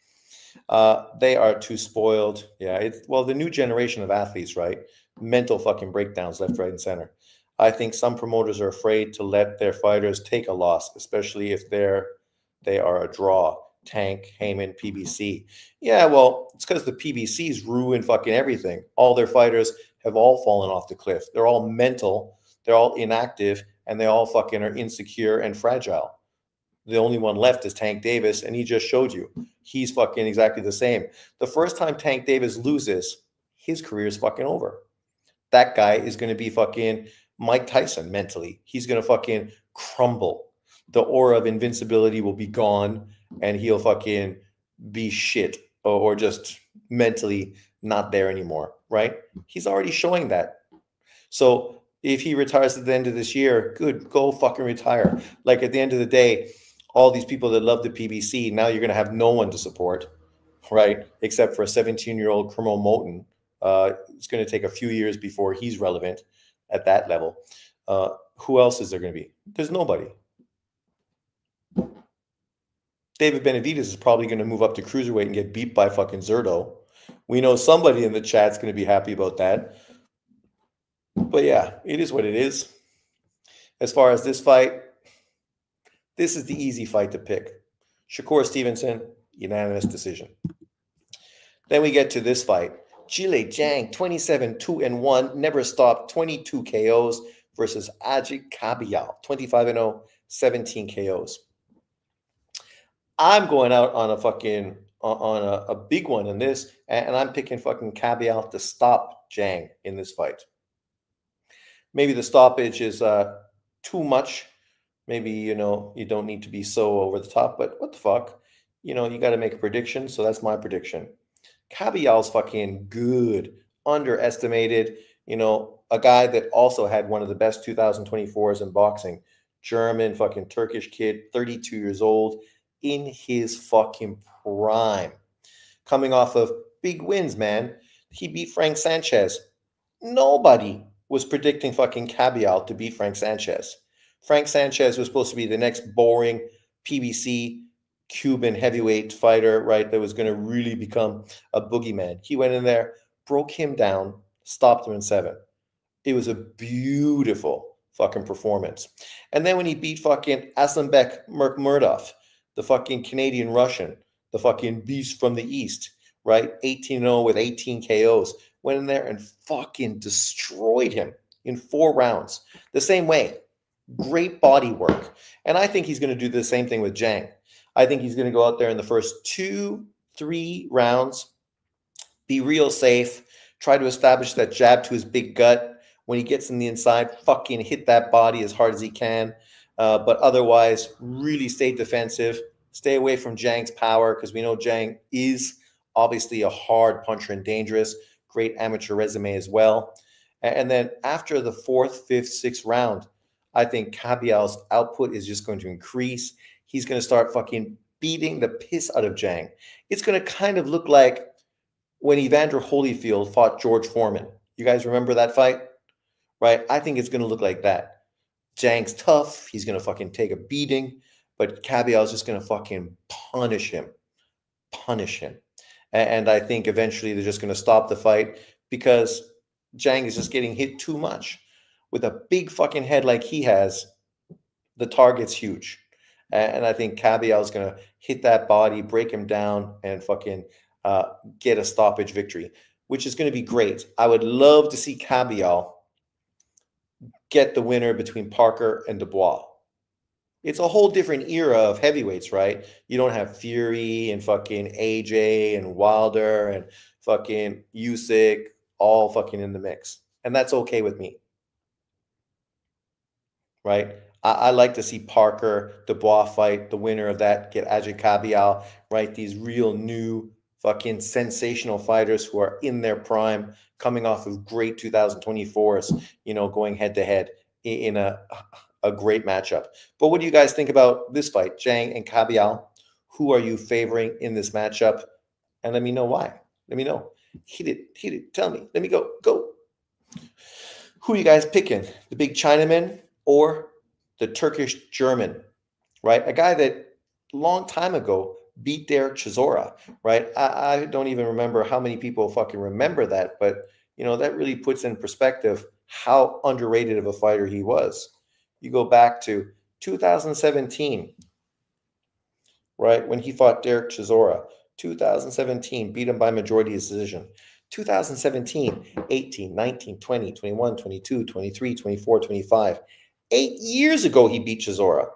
They are too spoiled. Yeah, the new generation of athletes, right? Mental fucking breakdowns left, right, and center. I think some promoters are afraid to let their fighters take a loss, especially if they are a draw. Tank, Heyman, PBC. Yeah, well, it's because the PBCs ruin fucking everything. All their fighters have all fallen off the cliff. They're all mental, they're all inactive, and they all fucking are insecure and fragile. The only one left is Tank Davis, and he just showed you. He's fucking exactly the same. The first time Tank Davis loses, his career is fucking over. That guy is going to be fucking Mike Tyson mentally. He's going to fucking crumble. The aura of invincibility will be gone, and he'll fucking be shit or just mentally not there anymore, right? He's already showing that. So if he retires at the end of this year, good, go fucking retire. Like at the end of the day, all these people that love the PBC, now you're going to have no one to support, right? Except for a 17-year-old Kermel Moten. It's going to take a few years before he's relevant at that level. Who else is there going to be? There's nobody. David Benavidez is probably going to move up to cruiserweight and get beat by fucking Zerto. We know somebody in the chat's going to be happy about that. But yeah, it is what it is. As far as this fight, this is the easy fight to pick. Shakur Stevenson, unanimous decision. Then we get to this fight. Zhilei Zhang, 27-2-1, never stopped, 22 KOs versus Agit Kabayel, 25-0, 17 KOs. I'm going out on a big one in this, and I'm picking fucking Kabayel to stop Zhang in this fight. Maybe the stoppage is too much. Maybe, you don't need to be so over the top, but what the fuck? You got to make a prediction, so that's my prediction. Kabayel's fucking good, underestimated, a guy that also had one of the best 2024s in boxing. German fucking Turkish kid, 32 years old, in his fucking prime. Coming off of big wins, man. He beat Frank Sanchez. Nobody was predicting fucking Kabayel to beat Frank Sanchez. Frank Sanchez was supposed to be the next boring PBC Cuban heavyweight fighter, right, that was going to really become a boogeyman. He went in there, broke him down, stopped him in 7. It was a beautiful fucking performance. And then when he beat fucking Aslanbek Murmurdov, the fucking Canadian Russian, the fucking beast from the East, right, 18-0 with 18 KOs, went in there and fucking destroyed him in 4 rounds. The same way. Great body work. And I think he's going to do the same thing with Zhang. I think he's going to go out there in the first 2-3 rounds, be real safe, try to establish that jab to his big gut. When he gets in the inside, fucking hit that body as hard as he can. But otherwise, really stay defensive. Stay away from Zhang's power because we know Zhang is obviously a hard puncher and dangerous. Great amateur resume as well. And then after the fourth, fifth, sixth round, I think Kabial's output is just going to increase. He's going to start fucking beating the piss out of Zhang. It's going to kind of look like when Evander Holyfield fought George Foreman. You guys remember that fight? Right? I think it's going to look like that. Zhang's tough. He's going to fucking take a beating, but Kabial's just going to fucking punish him. Punish him. And I think eventually they're just going to stop the fight because Zhang is just getting hit too much. With a big fucking head like he has, the target's huge. And I think Kabial is going to hit that body, break him down, and fucking get a stoppage victory, which is going to be great. I would love to see Kabial get the winner between Parker and Dubois. It's a whole different era of heavyweights, right? You don't have Fury and fucking AJ and Wilder and fucking Usyk all fucking in the mix. And that's okay with me. Right? I like to see Parker, Dubois fight, the winner of that, get Ajay Kabial, right? These real new fucking sensational fighters who are in their prime, coming off of great 2024s, you know, going head to head in a great matchup. But what do you guys think about this fight, Zhang and Kabial? Who are you favoring in this matchup? And let me know why. Let me know. Hit it. Tell me. Let me go. Who are you guys picking? The big Chinaman or the Turkish German, right? A guy that long time ago beat Derek Chisora, right? I don't even remember how many people fucking remember that, but you know, that really puts in perspective how underrated of a fighter he was. You go back to 2017, right? When he fought Derek Chisora, 2017, beat him by majority decision. 2017, 18, 19, 20, 21, 22, 23, 24, 25. 8 years ago, he beat Chisora.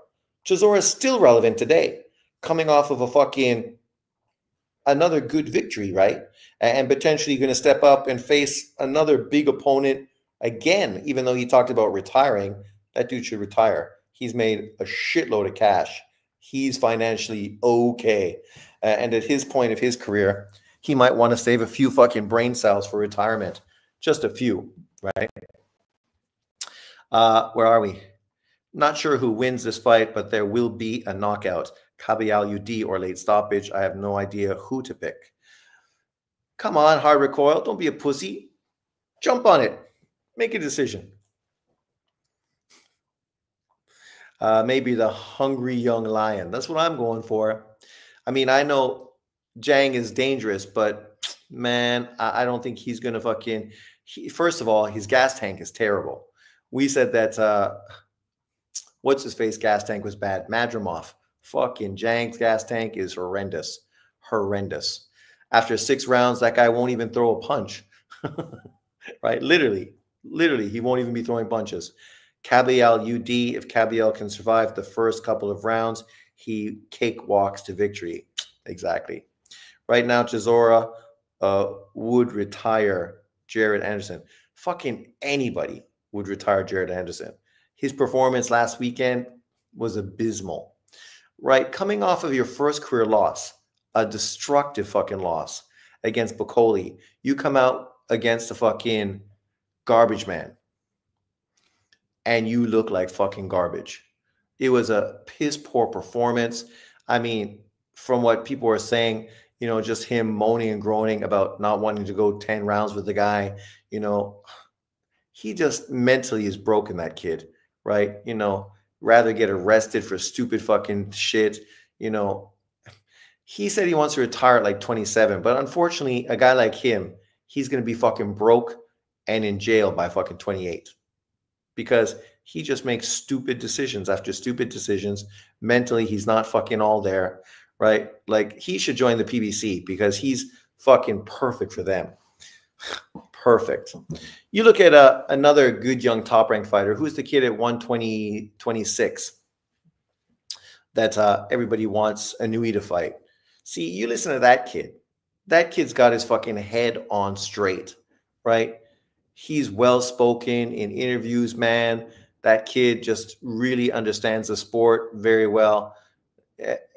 Chisora is still relevant today, coming off of a fucking another good victory, right? And potentially going to step up and face another big opponent again, even though he talked about retiring. That dude should retire. He's made a shitload of cash. He's financially okay. And at his point of his career, he might want to save a few fucking brain cells for retirement. Just a few, right? Where are we? Not sure who wins this fight, but there will be a knockout. Kabial UD or late stoppage. I have no idea who to pick. Come on, Hard Recoil. Don't be a pussy. Jump on it. Make a decision. Maybe the hungry young lion. That's what I'm going for. I mean, I know Zhang is dangerous, but man, I don't think he's going to fucking... First of all, his gas tank is terrible. We said that... what's his face gas tank was bad. Madrimov. Fucking Zhang's gas tank is horrendous. Horrendous. After 6 rounds, that guy won't even throw a punch. Right? Literally, he won't even be throwing punches. Kabial UD, if Kabial can survive the first couple of rounds, he cakewalks to victory. Exactly. Right now, Chisora would retire Jared Anderson. Fucking anybody would retire Jared Anderson. His performance last weekend was abysmal, right? Coming off of your first career loss, a destructive fucking loss against Bacoli, you come out against a fucking garbage man and you look like fucking garbage. It was a piss poor performance. I mean, from what people were saying, you know, just him moaning and groaning about not wanting to go 10 rounds with the guy, you know, he just mentally is broken, that kid. Right? You know, rather get arrested for stupid fucking shit. You know, he said he wants to retire at like 27, but unfortunately, a guy like him, he's going to be fucking broke and in jail by fucking 28 because he just makes stupid decisions after stupid decisions. Mentally, he's not fucking all there, right? Like, he should join the PBC because he's fucking perfect for them. Perfect. You look at another good young top-ranked fighter. Who's the kid at 126 that everybody wants Inoue to fight? See, you listen to that kid. That kid's got his fucking head on straight, right? He's well-spoken in interviews, man. That kid just really understands the sport very well.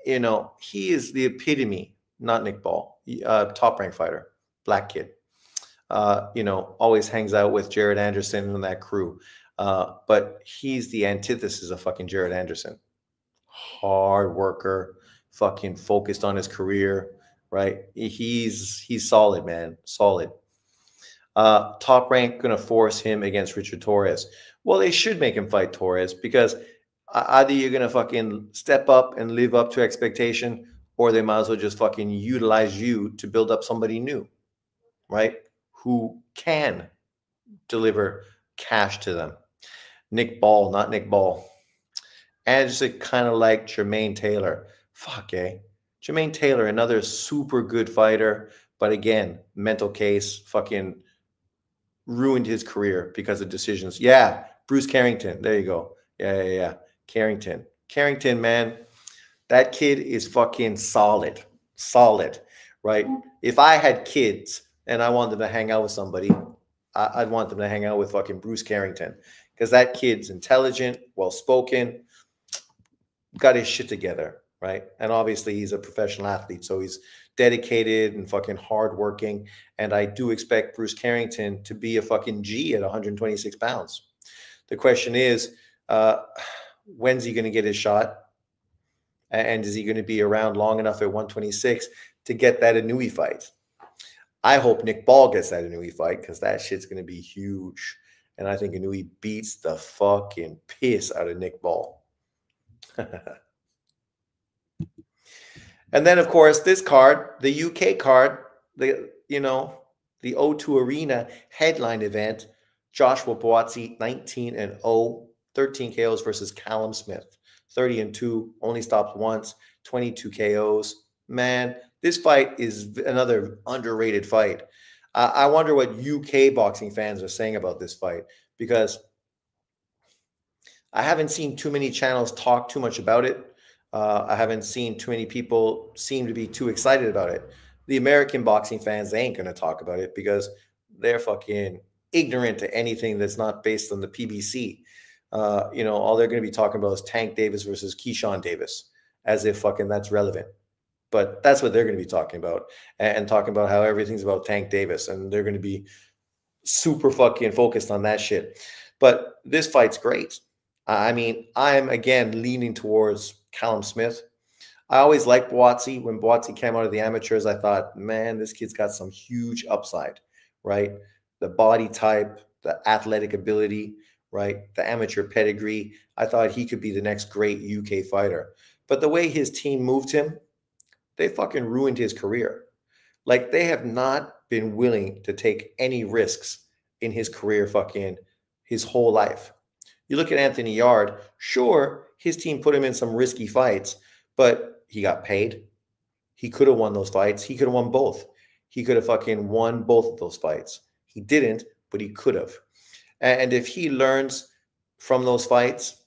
You know, he is the epitome, not Nick Ball, top-ranked fighter, black kid. you know, always hangs out with Jared Anderson and that crew. But he's the antithesis of fucking Jared Anderson. Hard worker, fucking focused on his career, right? He's solid, man. Solid. Top Rank gonna force him against Richard Torres. Well, they should make him fight Torres because either you're gonna fucking step up and live up to expectation, or they might as well just fucking utilize you to build up somebody new, right? Who can deliver cash to them. Nick Ball, not Nick Ball. And just kind of like Jermaine Taylor. Fuck, eh? Jermaine Taylor, another super good fighter, but again, mental case, fucking ruined his career because of decisions. Yeah, Bruce Carrington. There you go. Yeah. Carrington. Carrington, man, that kid is fucking solid. Solid, right? If I had kids and I wanted them to hang out with somebody, I'd want them to hang out with fucking Bruce Carrington because that kid's intelligent, well-spoken, got his shit together, right? And obviously he's a professional athlete, so he's dedicated and fucking hardworking. And I do expect Bruce Carrington to be a fucking G at 126 pounds. The question is, when's he going to get his shot? And is he going to be around long enough at 126 to get that Inoue fight? I hope Nick Ball gets that Inoue fight because that shit's going to be huge. And I think Inoue beats the fucking piss out of Nick Ball. And then, of course, this card, the UK card, the O2 Arena headline event, Joshua Buatsi, 19-0, 13 KOs versus Callum Smith, 30-2, only stopped once, 22 KOs. Man, this fight is another underrated fight. I wonder what UK boxing fans are saying about this fight, because I haven't seen too many channels talk too much about it. I haven't seen too many people seem to be too excited about it. The American boxing fans, they ain't going to talk about it because they're fucking ignorant to anything that's not based on the PBC. All they're going to be talking about is Tank Davis versus Keyshawn Davis, as if fucking that's relevant. But that's what they're going to be talking about, and talking about how everything's about Tank Davis, and they're going to be super fucking focused on that shit. But this fight's great. I mean, I'm again leaning towards Callum Smith. I always liked Buatsi. When Buatsi came out of the amateurs, I thought, man, this kid's got some huge upside, right? The body type, the athletic ability, right? The amateur pedigree. I thought he could be the next great UK fighter. But the way his team moved him, they fucking ruined his career. Like, they have not been willing to take any risks in his career fucking his whole life. You look at Anthony Yard, sure, his team put him in some risky fights, but he got paid. He could have won those fights. He could have won both. He could have fucking won both of those fights. He didn't, but he could have. And if he learns from those fights,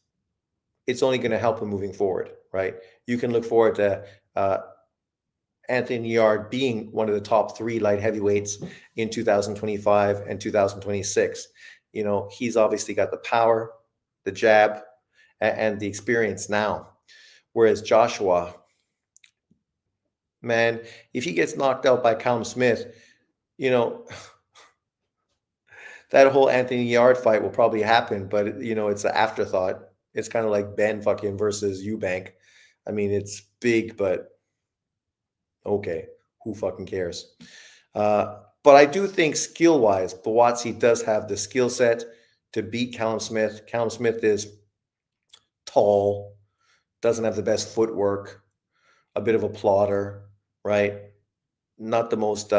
it's only going to help him moving forward, right? You can look forward to Anthony Yard being one of the top 3 light heavyweights in 2025 and 2026. He's obviously got the power, the jab, and the experience now. Whereas Joshua, man, if he gets knocked out by Callum Smith, that whole Anthony Yard fight will probably happen, but it's an afterthought. It's kind of like Ben fucking versus Eubank. I mean, it's big, but okay, who fucking cares? But I do think skill-wise, Buatsi does have the skill set to beat Callum Smith. Callum Smith is tall, doesn't have the best footwork, a bit of a plotter, right? Not the most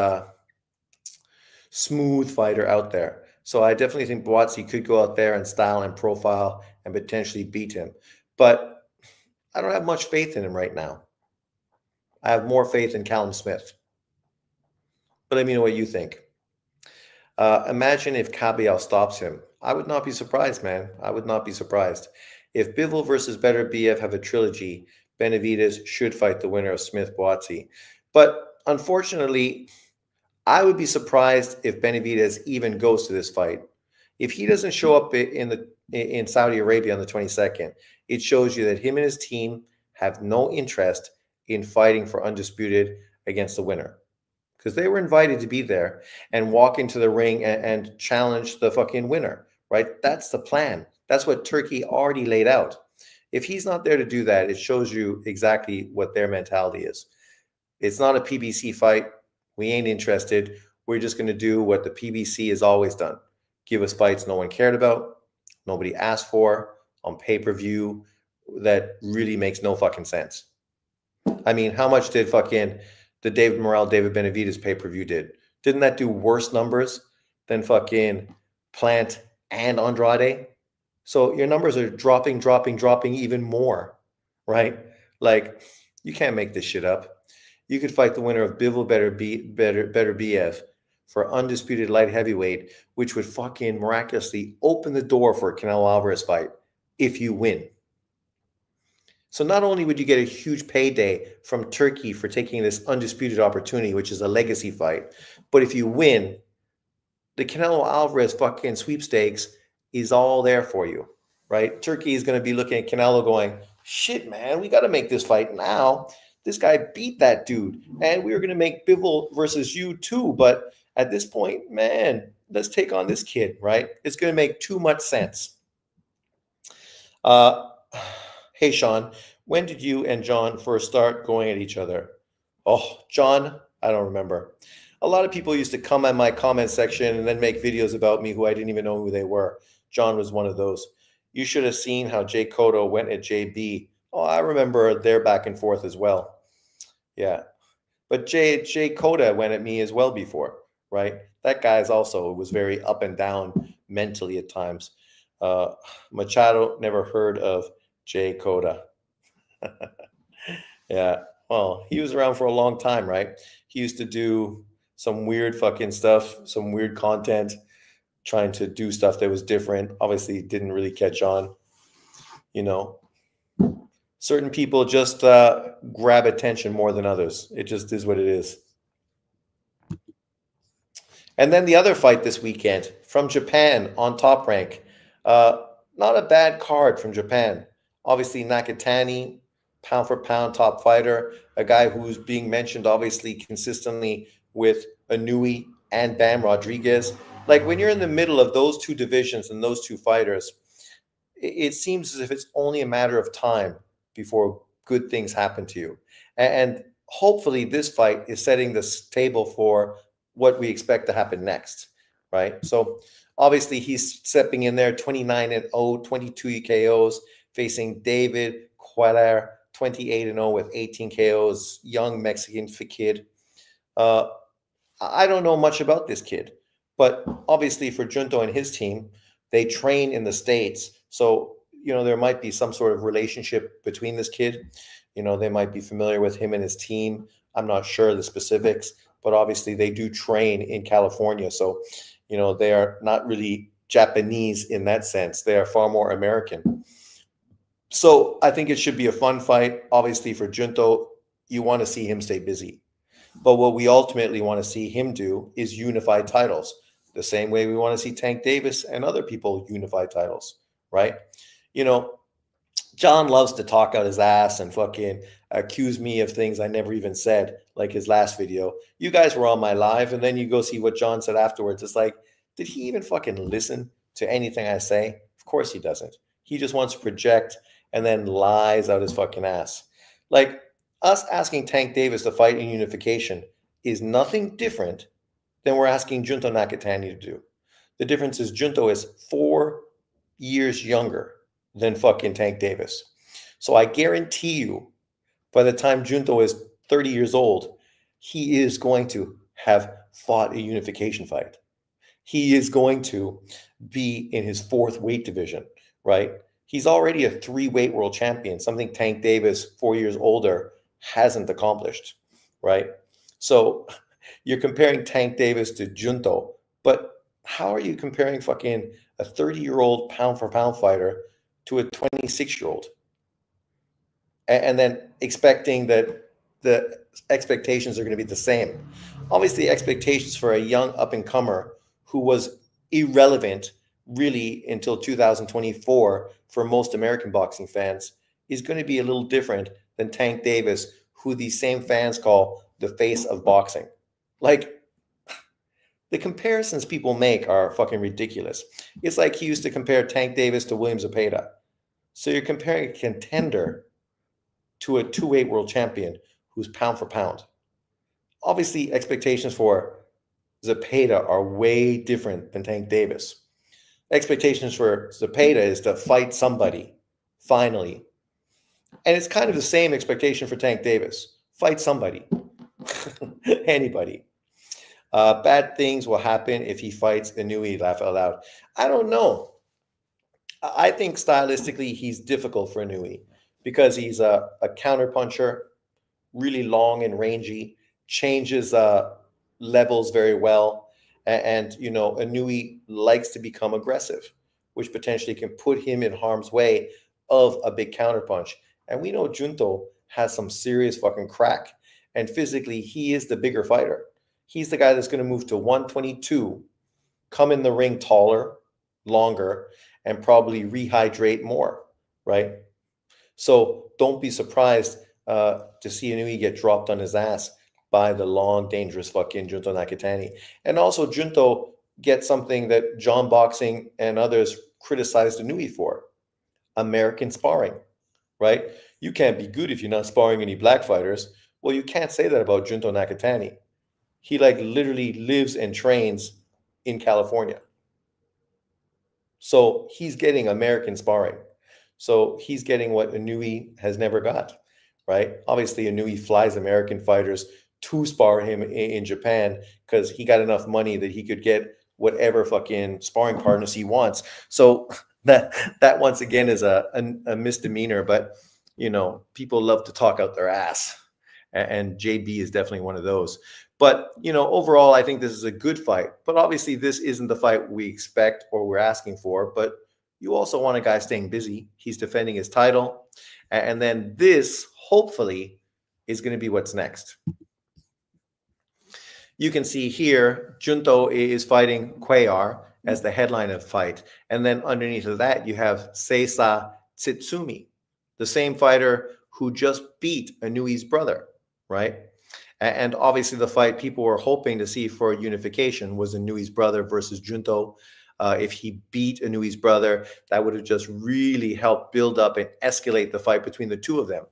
smooth fighter out there. So I definitely think Buatsi could go out there and style and profile and potentially beat him. But I don't have much faith in him right now. I have more faith in Callum Smith. But let me know what you think. Imagine if Kabayel stops him. I would not be surprised, man. I would not be surprised. If Bivol versus Beterbiev have a trilogy, Benavidez should fight the winner of Smith-Buatsi. But unfortunately, I would be surprised if Benavidez even goes to this fight. If he doesn't show up in Saudi Arabia on the 22nd, it shows you that him and his team have no interest in fighting for undisputed against the winner. because they were invited to be there and walk into the ring and challenge the fucking winner, right? That's the plan. That's what Turkey already laid out. If he's not there to do that, it shows you exactly what their mentality is. It's not a PBC fight. We ain't interested. We're just going to do what the PBC has always done. Give us fights no one cared about, nobody asked for, on pay-per-view, that really makes no fucking sense. I mean, how much did fucking the David Morrell, David Benavidez pay-per-view did? Didn't that do worse numbers than fucking Plant and Andrade? So your numbers are dropping even more, right? Like, you can't make this shit up. You could fight the winner of Bivol Beterbiev for undisputed light heavyweight, which would fucking miraculously open the door for a Canelo Alvarez fight if you win. So not only would you get a huge payday from Turkey for taking this undisputed opportunity, which is a legacy fight, but if you win, the Canelo Alvarez fucking sweepstakes is all there for you, right? Turkey is going to be looking at Canelo going, shit, man, we got to make this fight now. This guy beat that dude, and we were going to make Bivol versus you too, but at this point, man, let's take on this kid, right? It's going to make too much sense. Hey, Sean, when did you and John first start going at each other? Oh, John, I don't remember. A lot of people used to come at my comment section and then make videos about me who I didn't even know who they were. John was one of those. You should have seen how Jay Cotto went at JB. Oh, I remember their back and forth as well. Yeah. But Jay Cotto went at me as well before, right? That guy's also was very up and down mentally at times. Machado, never heard of Jay Cotto. Yeah. Well, he was around for a long time, right? He used to do some weird fucking stuff, some weird content, trying to do stuff that was different. Obviously, didn't really catch on. You know, certain people just grab attention more than others. It just is what it is. And then the other fight this weekend from Japan on Top Rank. Not a bad card from Japan. Obviously, Nakatani, pound for pound top fighter, a guy who's being mentioned obviously consistently with Inoue and Bam Rodriguez. Like, when you're in the middle of those two divisions and those two fighters, it seems as if it's only a matter of time before good things happen to you. And hopefully this fight is setting the table for what we expect to happen next, right? So obviously he's stepping in there, 29-0, 22 KOs, facing David Cuellar, 28-0 with 18 KOs, young Mexican kid. I don't know much about this kid, but obviously for Junto and his team, they train in the States. So, you know, there might be some sort of relationship between this kid. You know, they might be familiar with him and his team. I'm not sure the specifics, but obviously they do train in California. So, you know, they are not really Japanese in that sense. They are far more American. So I think it should be a fun fight. Obviously for Junto, you want to see him stay busy. But what we ultimately want to see him do is unify titles. The same way we want to see Tank Davis and other people unify titles, right? You know, John loves to talk out his ass and fucking accuse me of things I never even said, like his last video. You guys were on my live, and then you go see what John said afterwards. It's like, did he even fucking listen to anything I say? Of course he doesn't. He just wants to project and then lies out his fucking ass. Like, us asking Tank Davis to fight in unification is nothing different than we're asking Junto Nakatani to do. The difference is Junto is 4 years younger than fucking Tank Davis. So I guarantee you, by the time Junto is 30 years old, he is going to have fought a unification fight. He is going to be in his 4th weight division, right? He's already a 3-weight world champion, something Tank Davis, 4 years older, hasn't accomplished, right? So you're comparing Tank Davis to Junto, but how are you comparing fucking a 30-year-old pound-for-pound fighter to a 26-year-old? And then expecting that the expectations are going to be the same. Obviously, expectations for a young up-and-comer who was irrelevant really until 2024 for most American boxing fans is going to be a little different than Tank Davis, who these same fans call the face of boxing, Like, the comparisons people make are fucking ridiculous. It's like he used to compare Tank Davis to William Zepeda. So you're comparing a contender to a two-weight world champion who's pound for pound. Obviously, expectations for Zepeda are way different than Tank Davis. Expectations for Zepeda is to fight somebody, finally. And it's kind of the same expectation for Tank Davis. Fight somebody. Anybody. Bad things will happen if he fights Inoue, laugh out loud. I don't know. I think stylistically he's difficult for Inoue because he's a counter puncher, really long and rangy, changes levels very well. And you know, Inoue likes to become aggressive, which potentially can put him in harm's way of a big counterpunch. And we know Junto has some serious fucking crack. And physically, he is the bigger fighter. He's the guy that's going to move to 122, come in the ring taller, longer, and probably rehydrate more, right? So don't be surprised to see Inoue get dropped on his ass by the long, dangerous fucking Junto Nakatani. And also Junto gets something that John Boxing and others criticized Inoue for: American sparring, right? You can't be good if you're not sparring any black fighters. Well, you can't say that about Junto Nakatani. He like literally lives and trains in California. So he's getting American sparring. So he's getting what Inoue has never got, right? Obviously, Inoue flies American fighters to spar him in Japan because he got enough money that he could get whatever fucking sparring partners he wants. So that once again is a misdemeanor, but you know, people love to talk out their ass. And JB is definitely one of those. But, you know, overall, I think this is a good fight. But obviously, this isn't the fight we expect or we're asking for. But you also want a guy staying busy. He's defending his title. And then this, hopefully, is going to be what's next. You can see here, Junto is fighting Cuellar as the headline of the fight. And then underneath of that, you have Seiza Tsitsumi, the same fighter who just beat Inoue's brother, right? And obviously the fight people were hoping to see for unification was Inoue's brother versus Junto. If he beat Inoue's brother, that would have just really helped build up and escalate the fight between the two of them.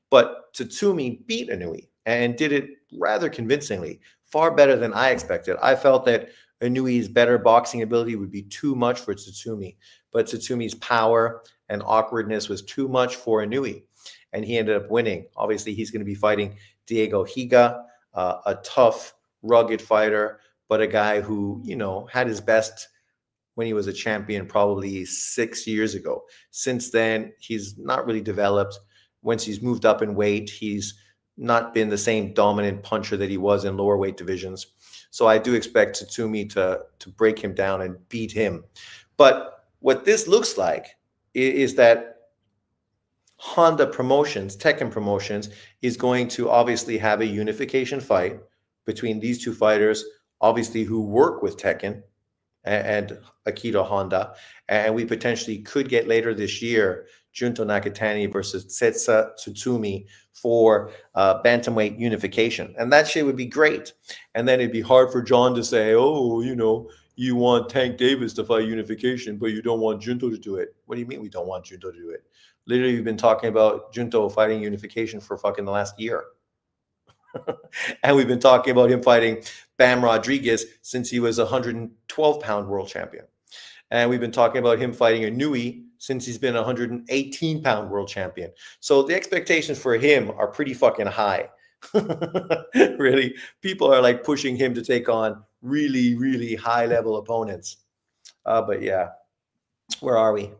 But Tsitsumi beat Inoue and did it rather convincingly, far better than I expected. I felt that Inoue's better boxing ability would be too much for Tsitsumi, but Tsutsumi's power and awkwardness was too much for Inoue, and he ended up winning. Obviously, he's going to be fighting Diego Higa, a tough, rugged fighter, but a guy who, you know, had his best when he was a champion probably 6 years ago. Since then, he's not really developed. Once he's moved up in weight, he's not been the same dominant puncher that he was in lower weight divisions. So I do expect Tsitsumi to break him down and beat him. But what this looks like is that Honda Promotions, Tekken Promotions, is going to obviously have a unification fight between these two fighters, obviously who work with Tekken and Akito Honda. And we potentially could get later this year Junto Nakatani versus Seiza Tsitsumi for bantamweight unification. And that shit would be great. And then it'd be hard for John to say, oh, you know, you want Tank Davis to fight unification, but you don't want Junto to do it. What do you mean we don't want Junto to do it? Literally, we've been talking about Junto fighting unification for fucking the last year. And we've been talking about him fighting Bam Rodriguez since he was a 112-pound world champion. And we've been talking about him fighting Inoue since he's been a 118-pound world champion. So the expectations for him are pretty fucking high. Really, people are like pushing him to take on really, really high-level opponents. But yeah, where are we?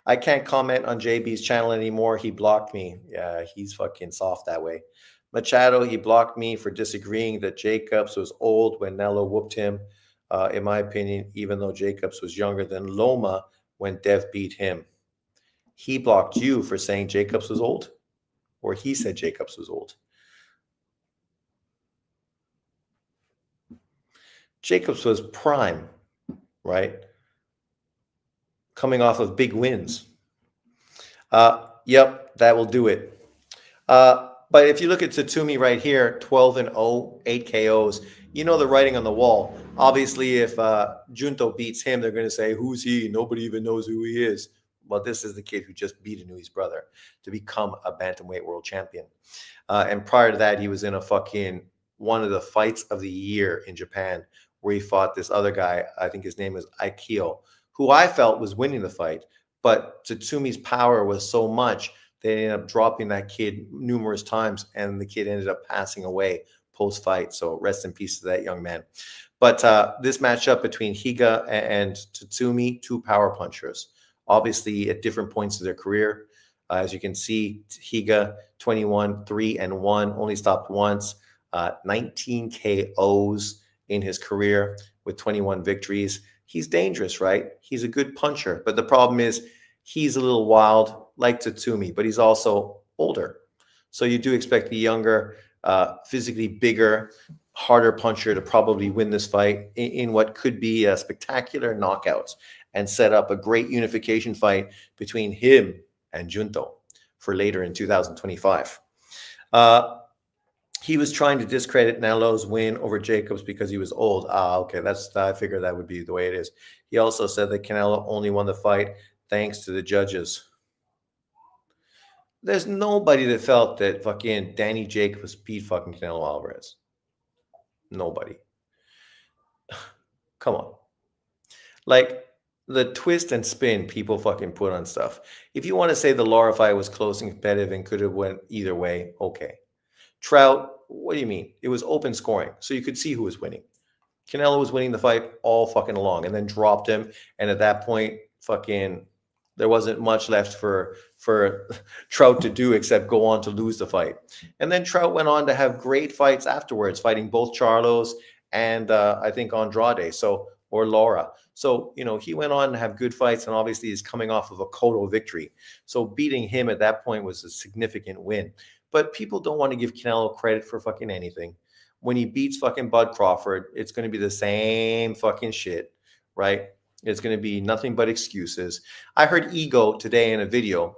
I can't comment on JB's channel anymore. He blocked me. Yeah, he's fucking soft that way. Machado, he blocked me for disagreeing that Jacobs was old when Nello whooped him. In my opinion, even though Jacobs was younger than Loma when Dev beat him. He blocked you for saying Jacobs was old? Or he said Jacobs was old? Jacobs was prime, right? Coming off of big wins. Yep, that will do it. But if you look at Tatsumi right here, 12-0, 8 KOs, you know the writing on the wall. Obviously, if Junto beats him, they're going to say, who's he? Nobody even knows who he is. Well, this is the kid who just beat Inouye's brother to become a bantamweight world champion. And prior to that, he was in a fucking one of the fights of the year in Japan where he fought this other guy. I think his name was Aikio, who I felt was winning the fight. But Tatsumi's power was so much, they ended up dropping that kid numerous times, and the kid ended up passing away post-fight. So rest in peace to that young man. But this matchup between Higa and Tatsumi, two power punchers, obviously at different points of their career. As you can see, Higa 21, 3-1, only stopped once, 19 KOs in his career with 21 victories. He's dangerous, right? He's a good puncher. But the problem is he's a little wild like Tatsumi, but he's also older. So you do expect the younger, physically bigger, harder puncher to probably win this fight in what could be a spectacular knockout and set up a great unification fight between him and Junto for later in 2025. He was trying to discredit Canelo's win over Jacobs because he was old. Okay, I figured that would be the way it is. He also said that Canelo only won the fight thanks to the judges. There's nobody that felt that fucking Danny Jacobs beat fucking Canelo Alvarez. Nobody. Come on. Like, the twist and spin people fucking put on stuff. If you want to say the Lara fight was close and competitive and could have went either way, okay. Trout, what do you mean? It was open scoring, so you could see who was winning. Canelo was winning the fight all fucking along and then dropped him. And at that point, fucking, there wasn't much left for Trout to do except go on to lose the fight. And then Trout went on to have great fights afterwards, fighting both Charlos and I think Andrade, or Lara. So, you know, he went on to have good fights, and obviously he's coming off of a Cotto victory. So beating him at that point was a significant win. But people don't want to give Canelo credit for fucking anything. When he beats fucking Bud Crawford, it's going to be the same fucking shit, right? It's going to be nothing but excuses. I heard Ego today in a video.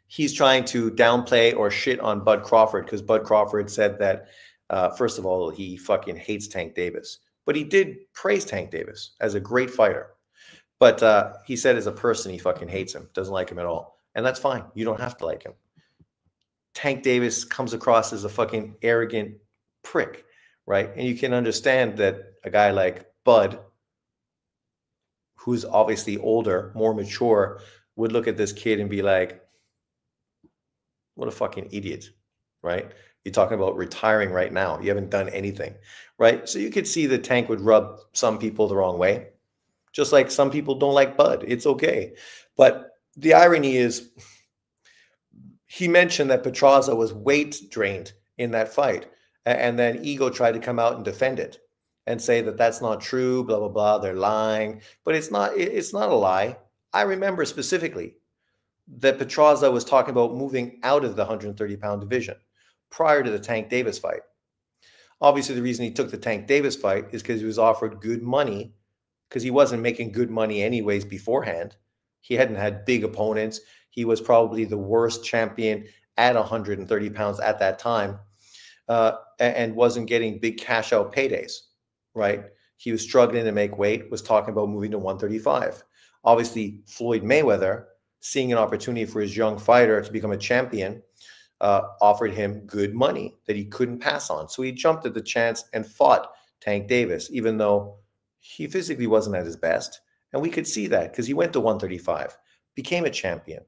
He's trying to downplay or shit on Bud Crawford because Bud Crawford said that, first of all, he fucking hates Tank Davis. But he did praise Tank Davis as a great fighter. But he said as a person, he fucking hates him, doesn't like him at all. And that's fine. You don't have to like him. Tank Davis comes across as a fucking arrogant prick, right? And you can understand that a guy like Bud, who's obviously older, more mature, would look at this kid and be like, what a fucking idiot, right? You're talking about retiring right now. You haven't done anything, right? So you could see that Tank would rub some people the wrong way, just like some people don't like Bud. It's okay. But the irony is, he mentioned that Pedraza was weight drained in that fight. And then Ego tried to come out and defend it and say that that's not true, blah, blah, blah. They're lying. But it's not a lie. I remember specifically that Pedraza was talking about moving out of the 130-pound division prior to the Tank Davis fight. Obviously, the reason he took the Tank Davis fight is because he was offered good money, because he wasn't making good money anyways beforehand. He hadn't had big opponents. He was probably the worst champion at 130 pounds at that time, and wasn't getting big cash out paydays, right? He was struggling to make weight, was talking about moving to 135. Obviously, Floyd Mayweather, seeing an opportunity for his young fighter to become a champion, offered him good money that he couldn't pass on. So he jumped at the chance and fought Tank Davis, even though he physically wasn't at his best. And we could see that because he went to 135, became a champion,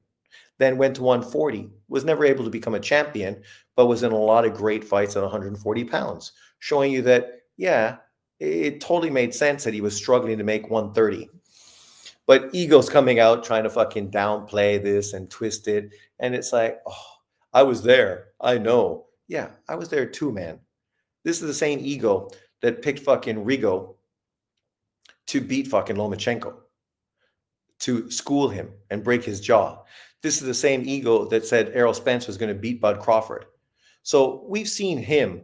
then went to 140, was never able to become a champion, but was in a lot of great fights at 140 pounds, showing you that, yeah, it totally made sense that he was struggling to make 130. But Ego's coming out trying to fucking downplay this and twist it. And it's like, oh, I was there. I know. Yeah, I was there too, man. This is the same Ego that picked fucking Rigo to beat fucking Lomachenko, to school him and break his jaw. This is the same Ego that said Errol Spence was going to beat Bud Crawford. So we've seen him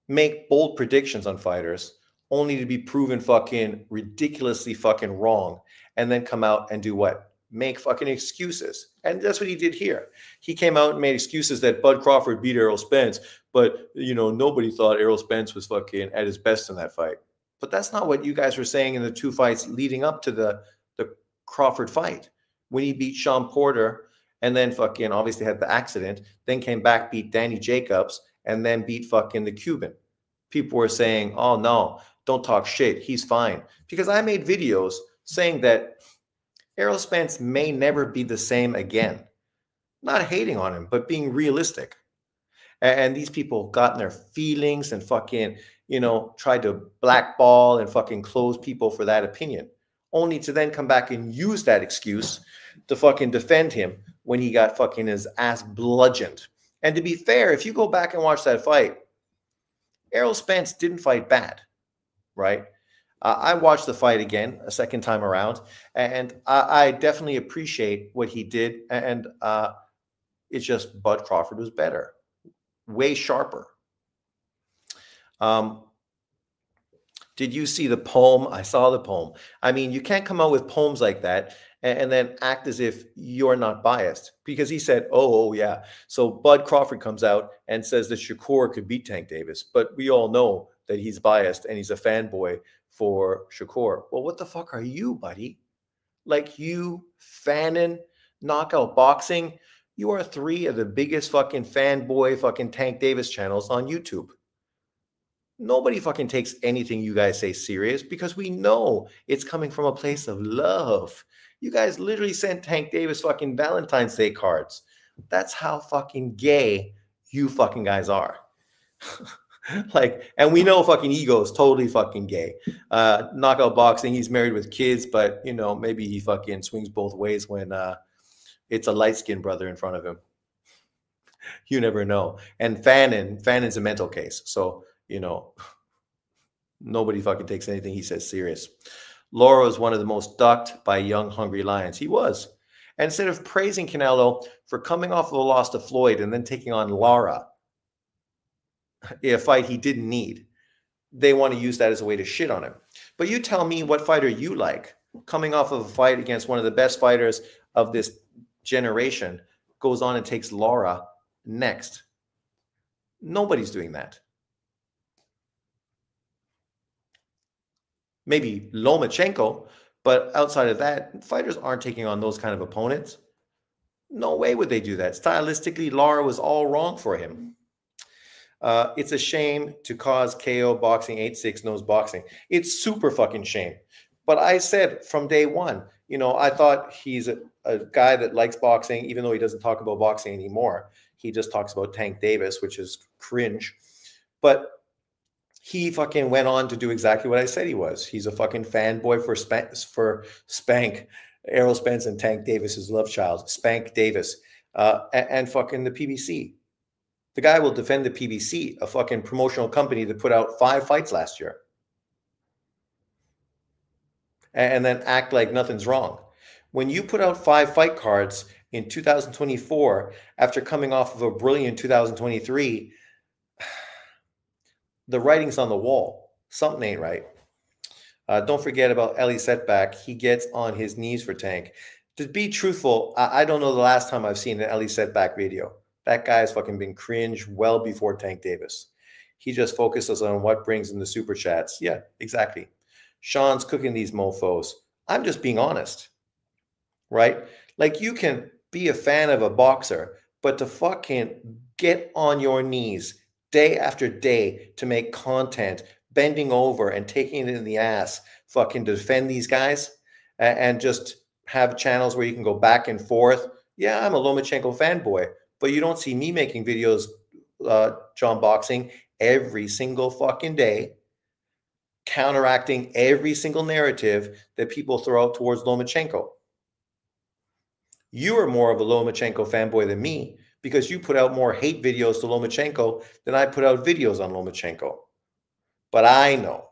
make bold predictions on fighters only to be proven fucking ridiculously fucking wrong, and then come out and do what? make fucking excuses. And that's what he did here. He came out and made excuses that Bud Crawford beat Errol Spence, but nobody thought Errol Spence was fucking at his best in that fight. But that's not what you guys were saying in the two fights leading up to the Crawford fight, when he beat Sean Porter and then fucking obviously had the accident, then came back, beat Danny Jacobs, and then beat fucking the Cuban. People were saying, oh no, don't talk shit, he's fine. Because I made videos saying that Errol Spence may never be the same again. Not hating on him, but being realistic. And these people got in their feelings and fucking, tried to blackball and fucking close people for that opinion, only to then come back and use that excuse to fucking defend him when he got fucking his ass bludgeoned. And to be fair, if you go back and watch that fight, Errol Spence didn't fight bad, right? I watched the fight again a second time around, and I definitely appreciate what he did. And it's just Bud Crawford was better, way sharper. Did you see the poem? I saw the poem. I mean, you can't come out with poems like that and then act as if you're not biased, because he said, oh, yeah. So Bud Crawford comes out and says that Shakur could beat Tank Davis, but we all know that he's biased and he's a fanboy for Shakur. Well, what the fuck are you, buddy? Like, you fanning knockout boxing? You are three of the biggest fucking fanboy fucking Tank Davis channels on YouTube. Nobody fucking takes anything you guys say serious, because we know it's coming from a place of love. You guys literally sent Tank Davis fucking Valentine's Day cards. That's how fucking gay you fucking guys are. Like, and we know fucking Ego is totally fucking gay. Knockout boxing, he's married with kids, but maybe he fucking swings both ways when it's a light-skinned brother in front of him. You never know. And Fannon's a mental case. So, nobody fucking takes anything he says serious. Laura was one of the most ducked by young, hungry lions. He was. And instead of praising Canelo for coming off of a loss to Floyd and then taking on Lara, a fight he didn't need, they want to use that as a way to shit on him. But you tell me what fighter you like, coming off of a fight against one of the best fighters of this generation, goes on and takes Lara next. Nobody's doing that. Maybe Lomachenko, but outside of that, fighters aren't taking on those kind of opponents. No way would they do that. Stylistically, Lara was all wrong for him. It's a shame to cause KO boxing 8-6 knows boxing. It's super fucking shame. But I said from day one, I thought he's a guy that likes boxing, even though he doesn't talk about boxing anymore. He just talks about Tank Davis, which is cringe. But he fucking went on to do exactly what I said he was. He's a fucking fanboy for Spank, Errol Spence, and Tank Davis, his love child, Spank Davis, and fucking the PBC. The guy will defend the PBC, a fucking promotional company that put out 5 fights last year, and then act like nothing's wrong. When you put out 5 fight cards in 2024 after coming off of a brilliant 2023, the writing's on the wall. Something ain't right. Don't forget about Elie Seckbach. He gets on his knees for Tank. To be truthful, I don't know the last time I've seen an Elie Seckbach video. That guy's fucking been cringe well before Tank Davis. He just focuses on what brings in the super chats. Yeah, exactly. Sean's cooking these mofos. I'm just being honest, right? Like, you can be a fan of a boxer, but to fucking get on your knees day after day to make content, bending over and taking it in the ass, fucking defend these guys, and just have channels where you can go back and forth. Yeah, I'm a Lomachenko fanboy, but you don't see me making videos, John Boxing, every single fucking day, counteracting every single narrative that people throw out towards Lomachenko. You are more of a Lomachenko fanboy than me, because you put out more hate videos to Lomachenko than I put out videos on Lomachenko. But I know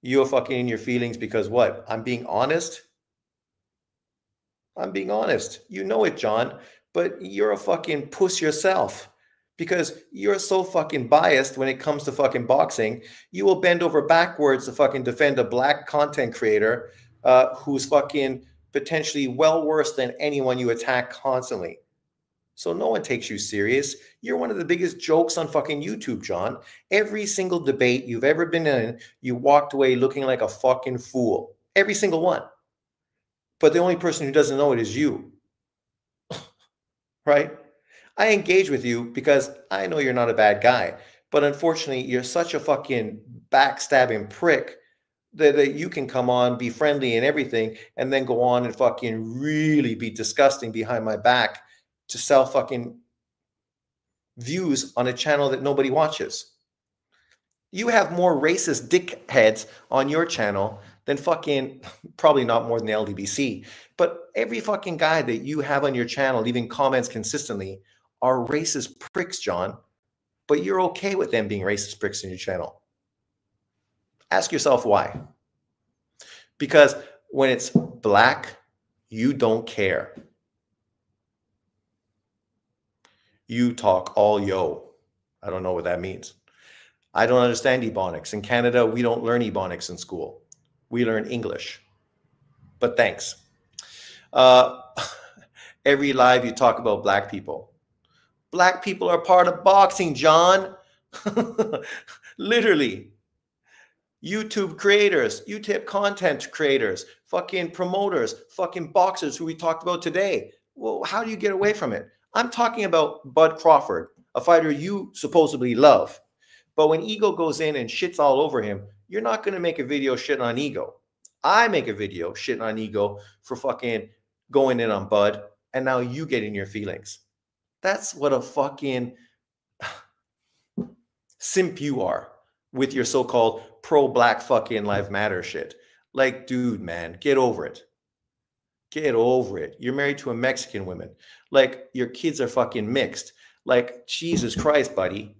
you're fucking in your feelings because what? I'm being honest. I'm being honest. You know it, John, but you're a fucking puss yourself, because you're so fucking biased when it comes to fucking boxing. You will bend over backwards to fucking defend a black content creator who's fucking potentially well worse than anyone you attack constantly. So no one takes you serious. You're one of the biggest jokes on fucking YouTube, John. Every single debate you've ever been in, you walked away looking like a fucking fool. Every single one. But the only person who doesn't know it is you. Right? I engage with you because I know you're not a bad guy. But unfortunately, you're such a fucking backstabbing prick that you can come on, be friendly and everything, and then go on and fucking really be disgusting behind my back to sell fucking views on a channel that nobody watches. You have more racist dickheads on your channel than fucking, probably not more than the LDBC, but every fucking guy that you have on your channel leaving comments consistently are racist pricks, John. But you're okay with them being racist pricks in your channel. Ask yourself why. Because when it's black, you don't care. You talk all yo. I don't know what that means. I don't understand Ebonics. In Canada, we don't learn Ebonics in school. We learn English. But thanks. Every live you talk about black people. Black people are part of boxing, John. Literally. YouTube creators, YouTube content creators, fucking promoters, fucking boxers who we talked about today. Well, how do you get away from it? I'm talking about Bud Crawford, a fighter you supposedly love. But when Ego goes in and shits all over him, you're not going to make a video shitting on Ego. I make a video shitting on Ego for fucking going in on Bud, and now you get in your feelings. That's what a fucking simp you are with your so-called pro-black fucking Lives Matter shit. Like, dude, man, get over it. Get over it. You're married to a Mexican woman. Like, your kids are fucking mixed. Like, Jesus Christ, buddy.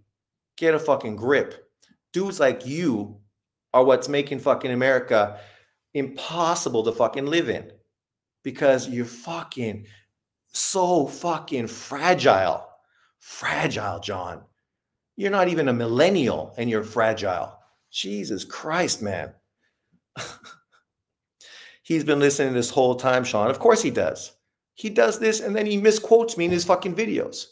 Get a fucking grip. Dudes like you are what's making fucking America impossible to fucking live in. Because you're fucking so fucking fragile. Fragile, John. You're not even a millennial and you're fragile. Jesus Christ, man. He's been listening this whole time, Sean. Of course he does. He does this and then he misquotes me in his fucking videos.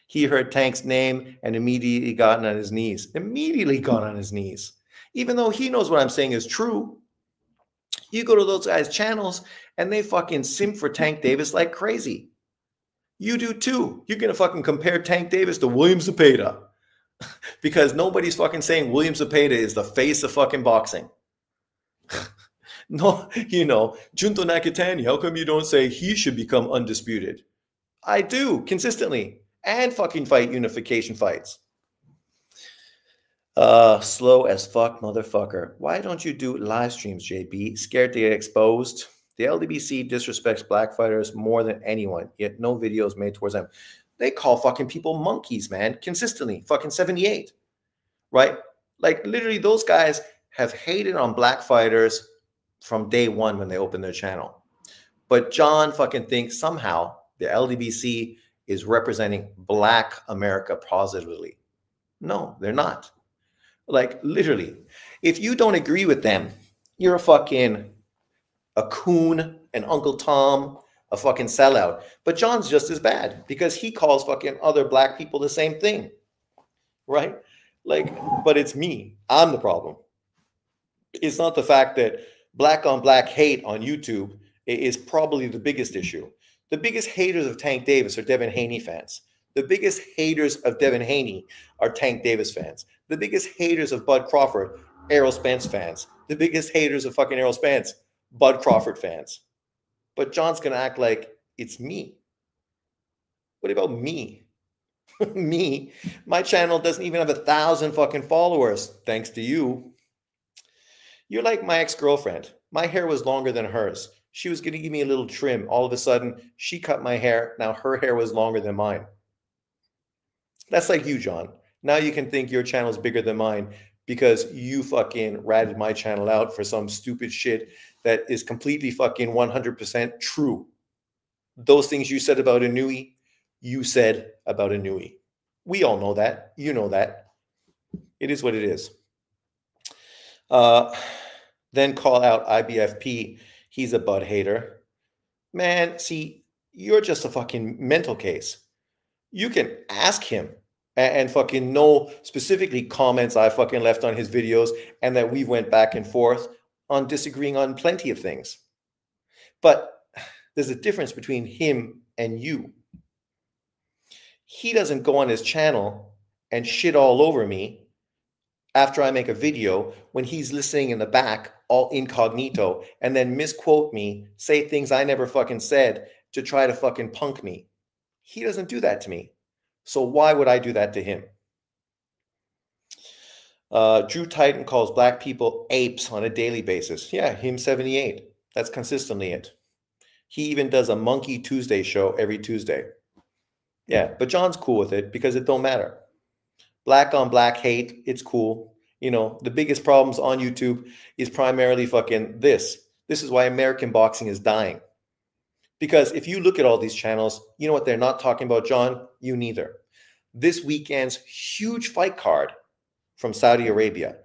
He heard Tank's name and immediately got on his knees. Immediately got on his knees. Even though he knows what I'm saying is true. You go to those guys' channels and they fucking simp for Tank Davis like crazy. You do too. You're going to fucking compare Tank Davis to William Zepeda. Because nobody's fucking saying William Zepeda is the face of fucking boxing. No, you know, Junto Nakatani, how come you don't say he should become undisputed? I do, consistently. And fucking fight unification fights. Slow as fuck, motherfucker. Why don't you do live streams, JB? Scared to get exposed? The LDBC disrespects black fighters more than anyone, yet no videos made towards them. They call fucking people monkeys, man, consistently. Fucking 78, right? Like, literally, those guys have hated on black fighters from day one when they opened their channel. But John fucking thinks somehow the LDBC is representing black America positively. No, they're not. Like, literally, if you don't agree with them, you're a coon, an Uncle Tom, a fucking sellout. But John's just as bad because he calls fucking other black people the same thing, right? Like, but it's me. I'm the problem. It's not the fact that black on black hate on YouTube is probably the biggest issue. The biggest haters of Tank Davis are Devin Haney fans. The biggest haters of Devin Haney are Tank Davis fans. The biggest haters of Bud Crawford, Errol Spence fans. The biggest haters of fucking Errol Spence, Bud Crawford fans. But John's going to act like it's me. What about me? Me? My channel doesn't even have 1,000 fucking followers, thanks to you. You're like my ex-girlfriend. My hair was longer than hers. She was going to give me a little trim. All of a sudden, she cut my hair. Now her hair was longer than mine. That's like you, John. Now you can think your channel is bigger than mine because you fucking ratted my channel out for some stupid shit that is completely fucking 100% true. Those things you said about Inui, you said about Inui. We all know that. You know that. It is what it is. Then call out IBFP. he's a Bud hater. Man, see, you're just a fucking mental case. You can ask him and fucking know specifically comments I fucking left on his videos and that we went back and forth on disagreeing on plenty of things. But there's a difference between him and you. He doesn't go on his channel and shit all over me after I make a video when he's listening in the back all incognito and then misquote me, say things I never fucking said to try to fucking punk me. He doesn't do that to me. So why would I do that to him? Drew Titan calls black people apes on a daily basis. Yeah, him 78. That's consistently it. He even does a Monkey Tuesday show every Tuesday. Yeah, but John's cool with it because it don't matter. Black on black hate, it's cool. You know, the biggest problems on YouTube is primarily fucking this. This is why American boxing is dying. Because if you look at all these channels, you know what they're not talking about, John? You neither. This weekend's huge fight card from Saudi Arabia,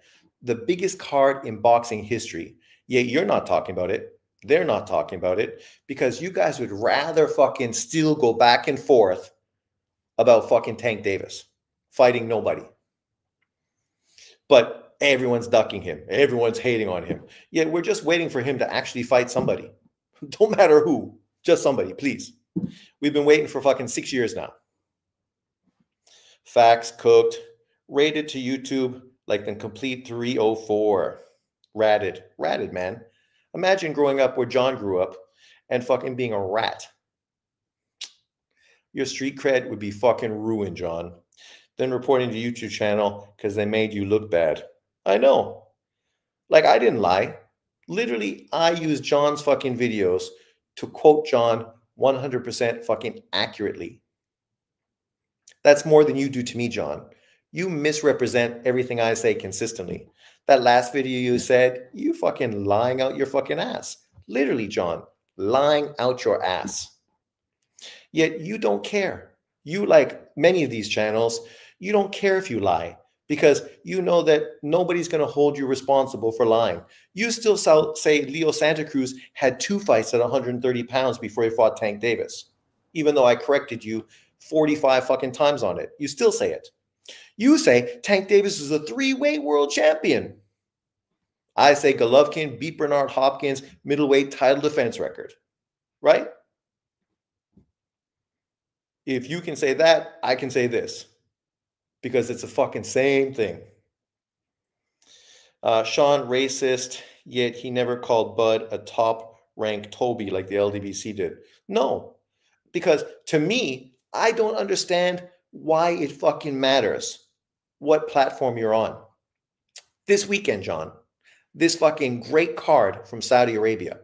the biggest card in boxing history. Yet you're not talking about it. They're not talking about it because you guys would rather fucking still go back and forth about fucking Tank Davis fighting nobody. But everyone's ducking him. Everyone's hating on him. Yet we're just waiting for him to actually fight somebody. Don't matter who, just somebody, please. We've been waiting for fucking 6 years now. Facts cooked, rated to YouTube like the complete 304. Ratted, man. Imagine growing up where John grew up and fucking being a rat. Your street cred would be fucking ruined, John. Then reporting to YouTube channel because they made you look bad. I know. Like, I didn't lie. Literally, I used John's fucking videos to quote John 100% fucking accurately. That's more than you do to me, John. You misrepresent everything I say consistently. That last video you said, you fucking lying out your fucking ass. Literally, John, lying out your ass. Yet you don't care. You, like many of these channels, you don't care if you lie because you know that nobody's going to hold you responsible for lying. You still say Leo Santa Cruz had 2 fights at 130 pounds before he fought Tank Davis, even though I corrected you 45 fucking times on it. You still say it. You say Tank Davis is a 3-weight world champion. I say Golovkin beat Bernard Hopkins middleweight title defense record, right? If you can say that, I can say this because it's the fucking same thing. Sean racist, yet he never called Bud a top-ranked Toby like the LDBC did. No, because to me, I don't understand why it fucking matters what platform you're on. This weekend, John, this fucking great card from Saudi Arabia.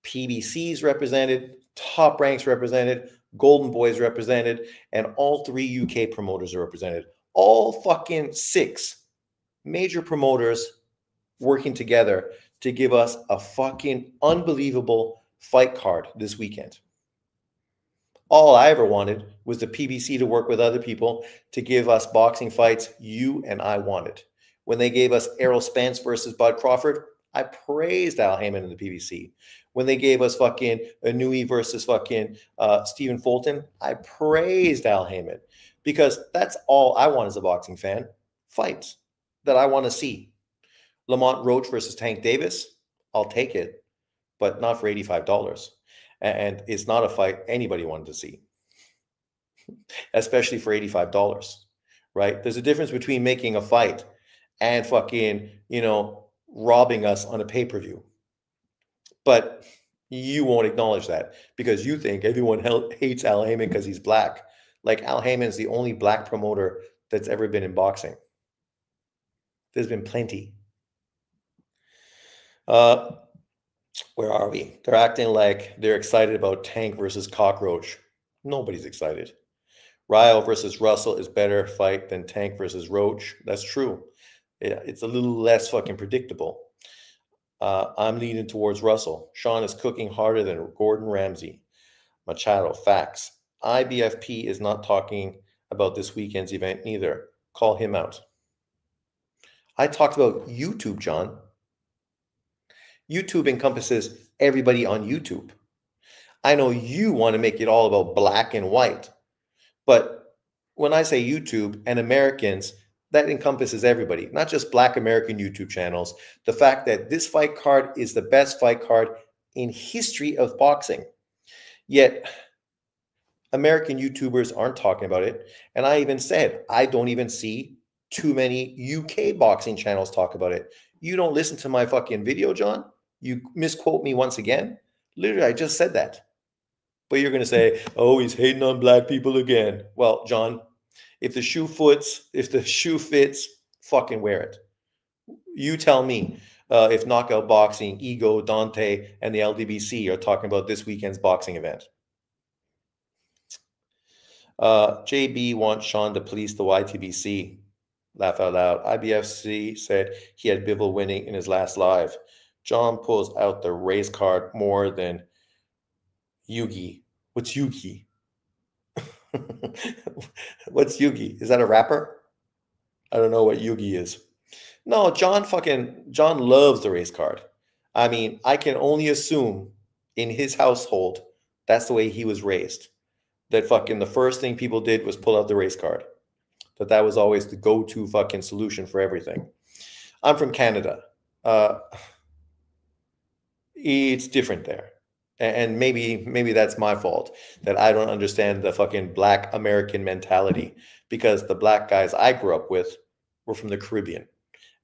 PBC's represented, Top Ranks represented, Golden Boys represented, and all 3 UK promoters are represented. All fucking 6 major promoters working together to give us a fucking unbelievable fight card this weekend. All I ever wanted was the PBC to work with other people to give us boxing fights you and I wanted. When they gave us Errol Spence versus Bud Crawford, I praised Al Haymon in the PBC. When they gave us fucking Inui versus fucking Stephen Fulton, I praised Al Haymon because that's all I want as a boxing fan. Fights that I want to see. Lamont Roach versus Tank Davis, I'll take it, but not for $85. And it's not a fight anybody wanted to see, especially for $85, right? There's a difference between making a fight and fucking, robbing us on a pay-per-view. But you won't acknowledge that because you think everyone hates Al Haymon because he's black. Like, Al Haymon is the only black promoter that's ever been in boxing. There's been plenty. Where are we? They're acting like they're excited about Tank versus Cockroach. Nobody's excited. Ryo versus Russell is better fight than Tank versus Roach. That's true. It's a little less fucking predictable. I'm leaning towards Russell. Sean is cooking harder than Gordon Ramsay. Machado, facts. IBFP is not talking about this weekend's event neither. Call him out. I talked about YouTube, John. YouTube encompasses everybody on YouTube. I know you want to make it all about black and white, but when I say YouTube and Americans, that encompasses everybody, not just black American YouTube channels. The fact that this fight card is the best fight card in history of boxing. Yet American YouTubers aren't talking about it. And I even said, I don't even see too many UK boxing channels talk about it. You don't listen to my fucking video, John? You misquote me once again? Literally, I just said that. But you're going to say, oh, he's hating on black people again. Well, John, if the shoe fits, fucking wear it. You tell me if Knockout Boxing, Ego, Dante, and the LDBC are talking about this weekend's boxing event. JB wants Sean to police the YTBC. Laugh out loud. IBFC said he had Bivol winning in his last live. John pulls out the race card more than Yugi. What's Yugi? What's Yugi? Is that a rapper? I don't know what Yugi is. No, John loves the race card. I mean, I can only assume in his household, that's the way he was raised. That fucking the first thing people did was pull out the race card. That was always the go-to fucking solution for everything. I'm from Canada. It's different there. And maybe that's my fault, that I don't understand the fucking black American mentality, because the black guys I grew up with were from the Caribbean.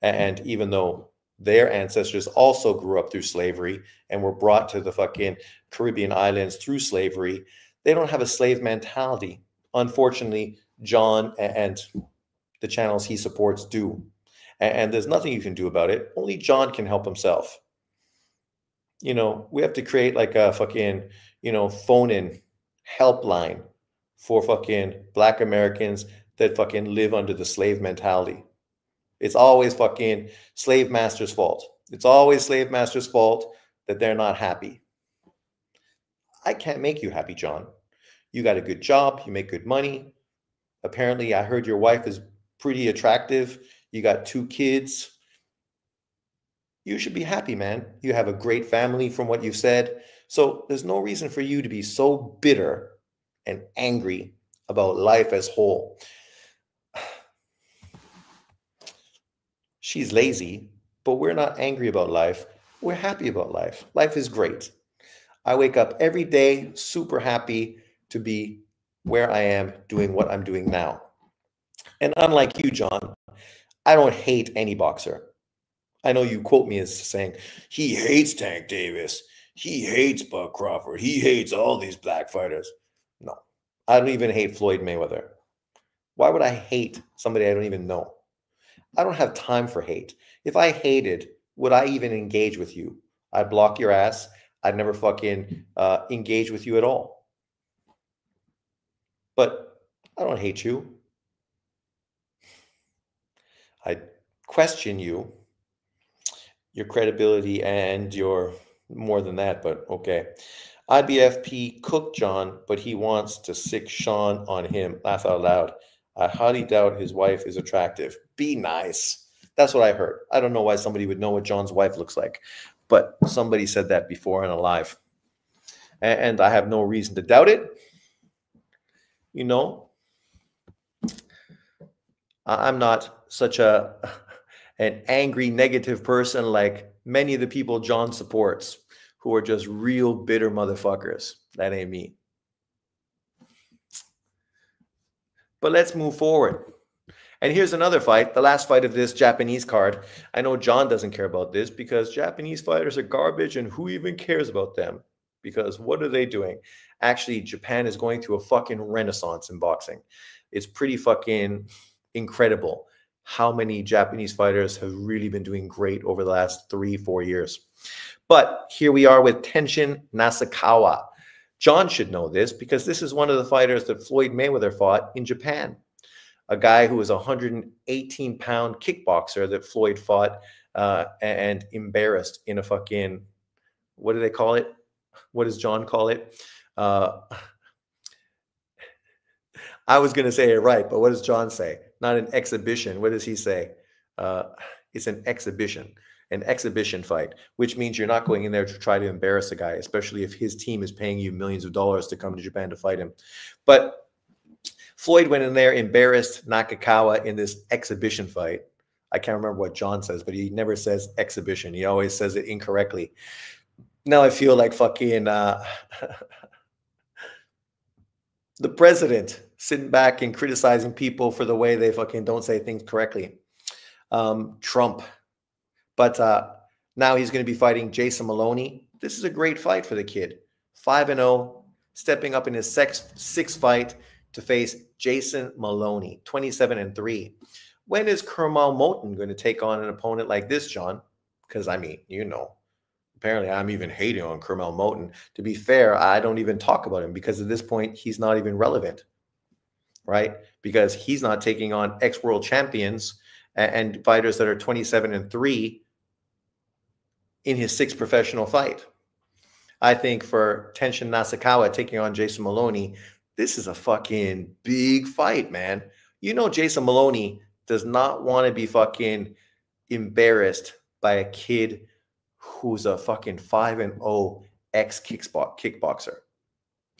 And even though their ancestors also grew up through slavery and were brought to the fucking Caribbean islands through slavery, they don't have a slave mentality. Unfortunately, John and the channels he supports do. And there's nothing you can do about it. Only John can help himself. You know, we have to create like a fucking, phone-in helpline for fucking black Americans that fucking live under the slave mentality. It's always fucking slave master's fault. It's always slave master's fault that they're not happy. I can't make you happy, John. You got a good job. You make good money. Apparently, I heard your wife is pretty attractive. You got 2 kids. You should be happy, man. You have a great family from what you've said. So there's no reason for you to be so bitter and angry about life as whole. She's lazy, but we're not angry about life. We're happy about life. Life is great. I wake up every day super happy to be where I am doing what I'm doing now. And unlike you, John, I don't hate any boxer. I know you quote me as saying, he hates Tank Davis. He hates Bud Crawford. He hates all these black fighters. No, I don't even hate Floyd Mayweather. Why would I hate somebody I don't even know? I don't have time for hate. If I hated, would I even engage with you? I'd block your ass. I'd never fucking engage with you at all. But I don't hate you. I question you, your credibility, and your more than that, but okay. IBFP cooked John, but he wants to sick Sean on him. Laugh out loud. I highly doubt his wife is attractive. Be nice. That's what I heard. I don't know why somebody would know what John's wife looks like, but somebody said that before in a live. And I have no reason to doubt it. You know, I'm not such an angry, negative person like many of the people John supports, who are just real bitter motherfuckers. That ain't me. But let's move forward. And here's another fight, the last fight of this Japanese card. I know John doesn't care about this because Japanese fighters are garbage, and who even cares about them? Because what are they doing? Actually, Japan is going through a fucking renaissance in boxing. It's pretty fucking incredible how many Japanese fighters have really been doing great over the last 3-4 years. But here we are with Tenshin Nasukawa. John should know this because this is one of the fighters that Floyd Mayweather fought in Japan. A guy who was a 118-pound kickboxer that Floyd fought and embarrassed in a fucking, what do they call it? What does John call it? I was going to say it right, but what does John say? Not an exhibition. What does he say? It's an exhibition. an exhibition fight, which means you're not going in there to try to embarrass a guy, especially if his team is paying you millions of dollars to come to Japan to fight him. But Floyd went in there, embarrassed Nakakawa in this exhibition fight. I can't remember what John says, but he never says exhibition. He always says it incorrectly. Now I feel like fucking the president sitting back and criticizing people for the way they fucking don't say things correctly. Trump. But now he's going to be fighting Jason Maloney. This is a great fight for the kid. 5-0, stepping up in his sixth fight to face Jason Maloney, 27-3. When is Kermal Moton going to take on an opponent like this, John? Because, I mean, you know, apparently I'm even hating on Kermal Moton. To be fair, I don't even talk about him because at this point, he's not even relevant, right? Because he's not taking on ex-world champions and fighters that are 27-3 in his sixth professional fight. I think for Tenshin Nasukawa taking on Jason Maloney, this is a fucking big fight, man. You know Jason Maloney does not want to be fucking embarrassed by a kid who's a fucking 5-0 ex-kickboxer.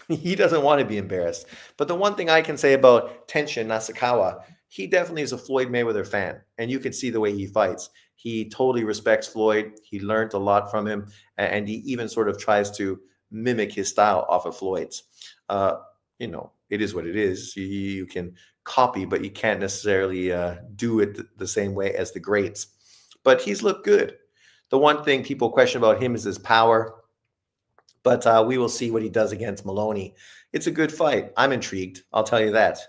He doesn't want to be embarrassed. But the one thing I can say about Tenshin Nasukawa, he definitely is a Floyd Mayweather fan. And you can see the way he fights. He totally respects Floyd. He learned a lot from him. And he even sort of tries to mimic his style off of Floyd's. You know, it is what it is. You can copy, but you can't necessarily do it the same way as the greats. But he's looked good. The one thing people question about him is his power. But we will see what he does against Maloney. It's a good fight. I'm intrigued. I'll tell you that.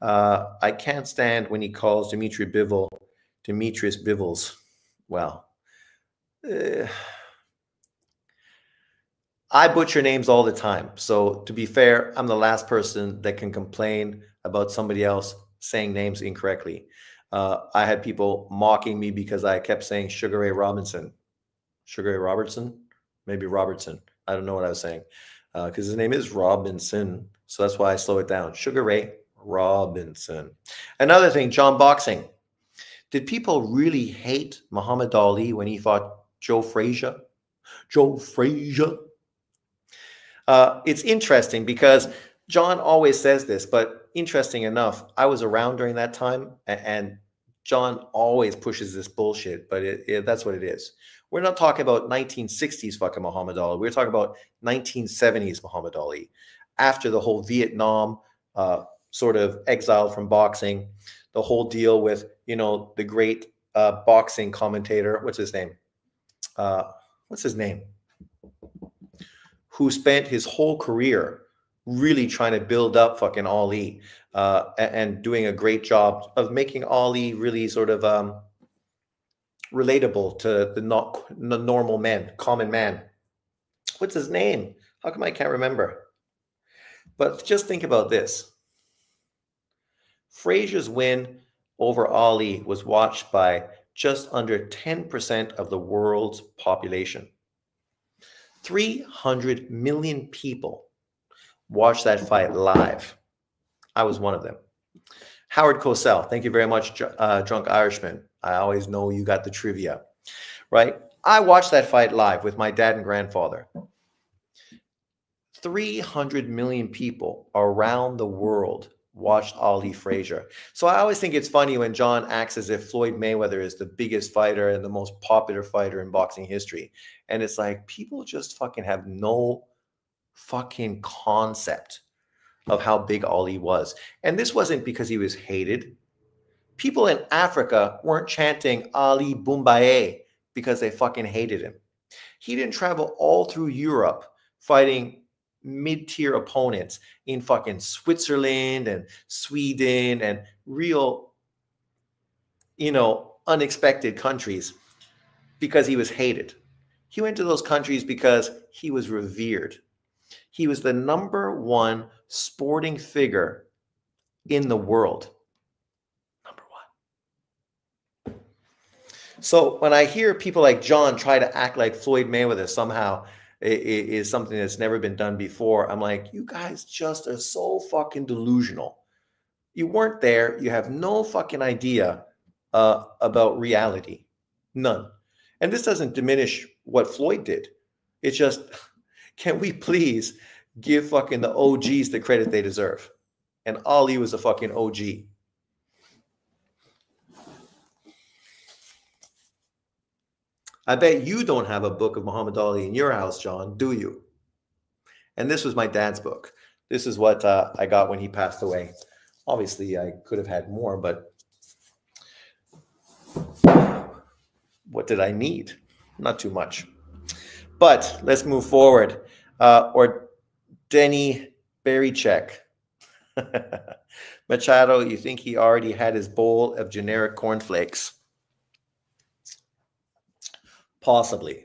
I can't stand when he calls Dimitri Bivol Demetrius Bivels. Well, I butcher names all the time. So to be fair, I'm the last person that can complain about somebody else saying names incorrectly. I had people mocking me because I kept saying Sugar Ray Robinson. Sugar Ray Robertson? Maybe Robertson. I don't know what I was saying. Because his name is Robinson. So that's why I slow it down. Sugar Ray Robinson. Another thing, John Boxing. Did people really hate Muhammad Ali when he fought Joe Frazier? Joe Frazier. It's interesting because John always says this, but interesting enough, I was around during that time, and John always pushes this bullshit, but that's what it is. We're not talking about 1960s fucking Muhammad Ali. We're talking about 1970s Muhammad Ali. After the whole Vietnam sort of exile from boxing, the whole deal with, you know, the great boxing commentator, what's his name? Who spent his whole career really trying to build up fucking Ali and doing a great job of making Ali really sort of relatable to the normal man, common man. What's his name? How come I can't remember? But just think about this. Frazier's win over Ali was watched by just under 10% of the world's population. 300 million people watched that fight live. I was one of them. Howard Cosell, thank you very much, Drunk Irishman. I always know you got the trivia, right? I watched that fight live with my dad and grandfather. 300 million people around the world watched Ali Frazier. So I always think it's funny when John acts as if Floyd Mayweather is the biggest fighter and the most popular fighter in boxing history. And it's like, people just fucking have no fucking concept of how big Ali was. And this wasn't because he was hated. People in Africa weren't chanting Ali Boumbaye because they fucking hated him. He didn't travel all through Europe fighting mid-tier opponents in fucking Switzerland and Sweden and real, you know, unexpected countries because he was hated. He went to those countries because he was revered. He was the #1 sporting figure in the world. #1. So when I hear people like John try to act like Floyd Mayweather somehow is something that's never been done before, I'm like, you guys just are so fucking delusional. You weren't there. You have no fucking idea about reality. None. And this doesn't diminish what Floyd did. It's just, can we please give fucking the OGs the credit they deserve? And Ali was a fucking OG. I bet you don't have a book of Muhammad Ali in your house, John, do you? And this was my dad's book. This is what I got when he passed away. Obviously, I could have had more, but what did I need? Not too much. But let's move forward. Or Denny Berrycheck. Machado, you think he already had his bowl of generic cornflakes? Possibly.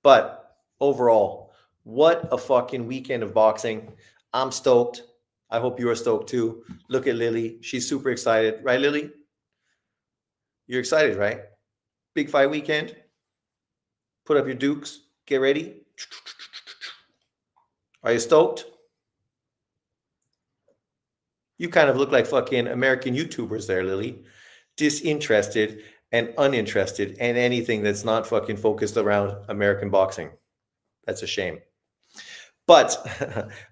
But overall, what a fucking weekend of boxing. I'm stoked. I hope you are stoked too. Look at Lily. She's super excited. Right, Lily? You're excited, right? Big fight weekend. Put up your dukes. Get ready. Are you stoked? You kind of look like fucking American YouTubers there, Lily. Disinterested and uninterested in anything that's not fucking focused around American boxing. That's a shame. But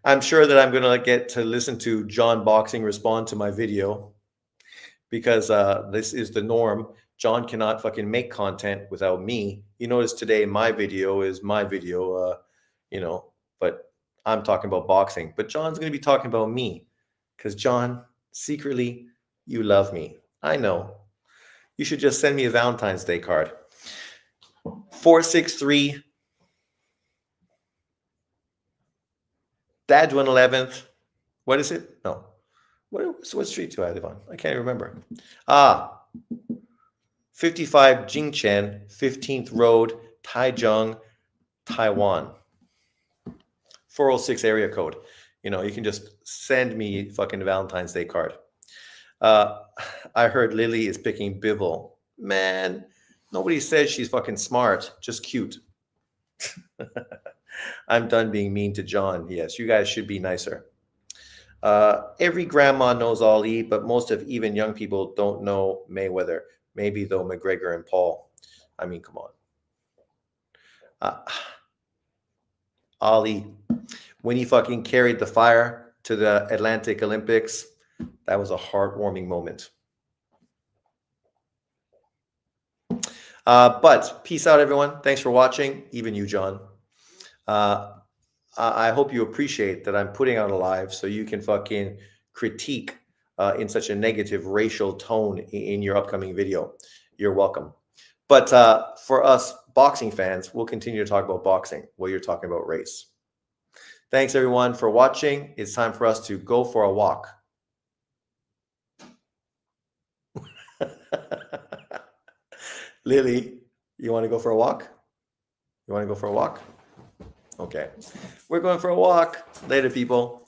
I'm sure that I'm going to get to listen to John Boxing respond to my video, because this is the norm. John cannot fucking make content without me. You notice today my video is my video, but I'm talking about boxing. But John's going to be talking about me, because John, secretly, you love me. I know. You should just send me a Valentine's Day card. 463. Dad's 111th. What is it? No. What street do I live on? I can't remember. 55 Jingchen, 15th Road, Taichung, Taiwan. 406 area code. You can just send me fucking Valentine's Day card. I heard Lily is picking Bivol. Man, nobody says she's fucking smart, just cute. I'm done being mean to John. Yes, you guys should be nicer. Every grandma knows Ali, but most of even young people don't know Mayweather. Maybe though McGregor and Paul. I mean, come on. Ali, when he fucking carried the fire to the Atlantic Olympics, that was a heartwarming moment. But peace out, everyone. Thanks for watching. Even you, John. I hope you appreciate that I'm putting out a live so you can fucking critique in such a negative racial tone in your upcoming video. You're welcome. But for us boxing fans, we'll continue to talk about boxing while you're talking about race. Thanks, everyone, for watching. It's time for us to go for a walk. Lily, you want to go for a walk? You want to go for a walk? Okay. We're going for a walk. Later, people.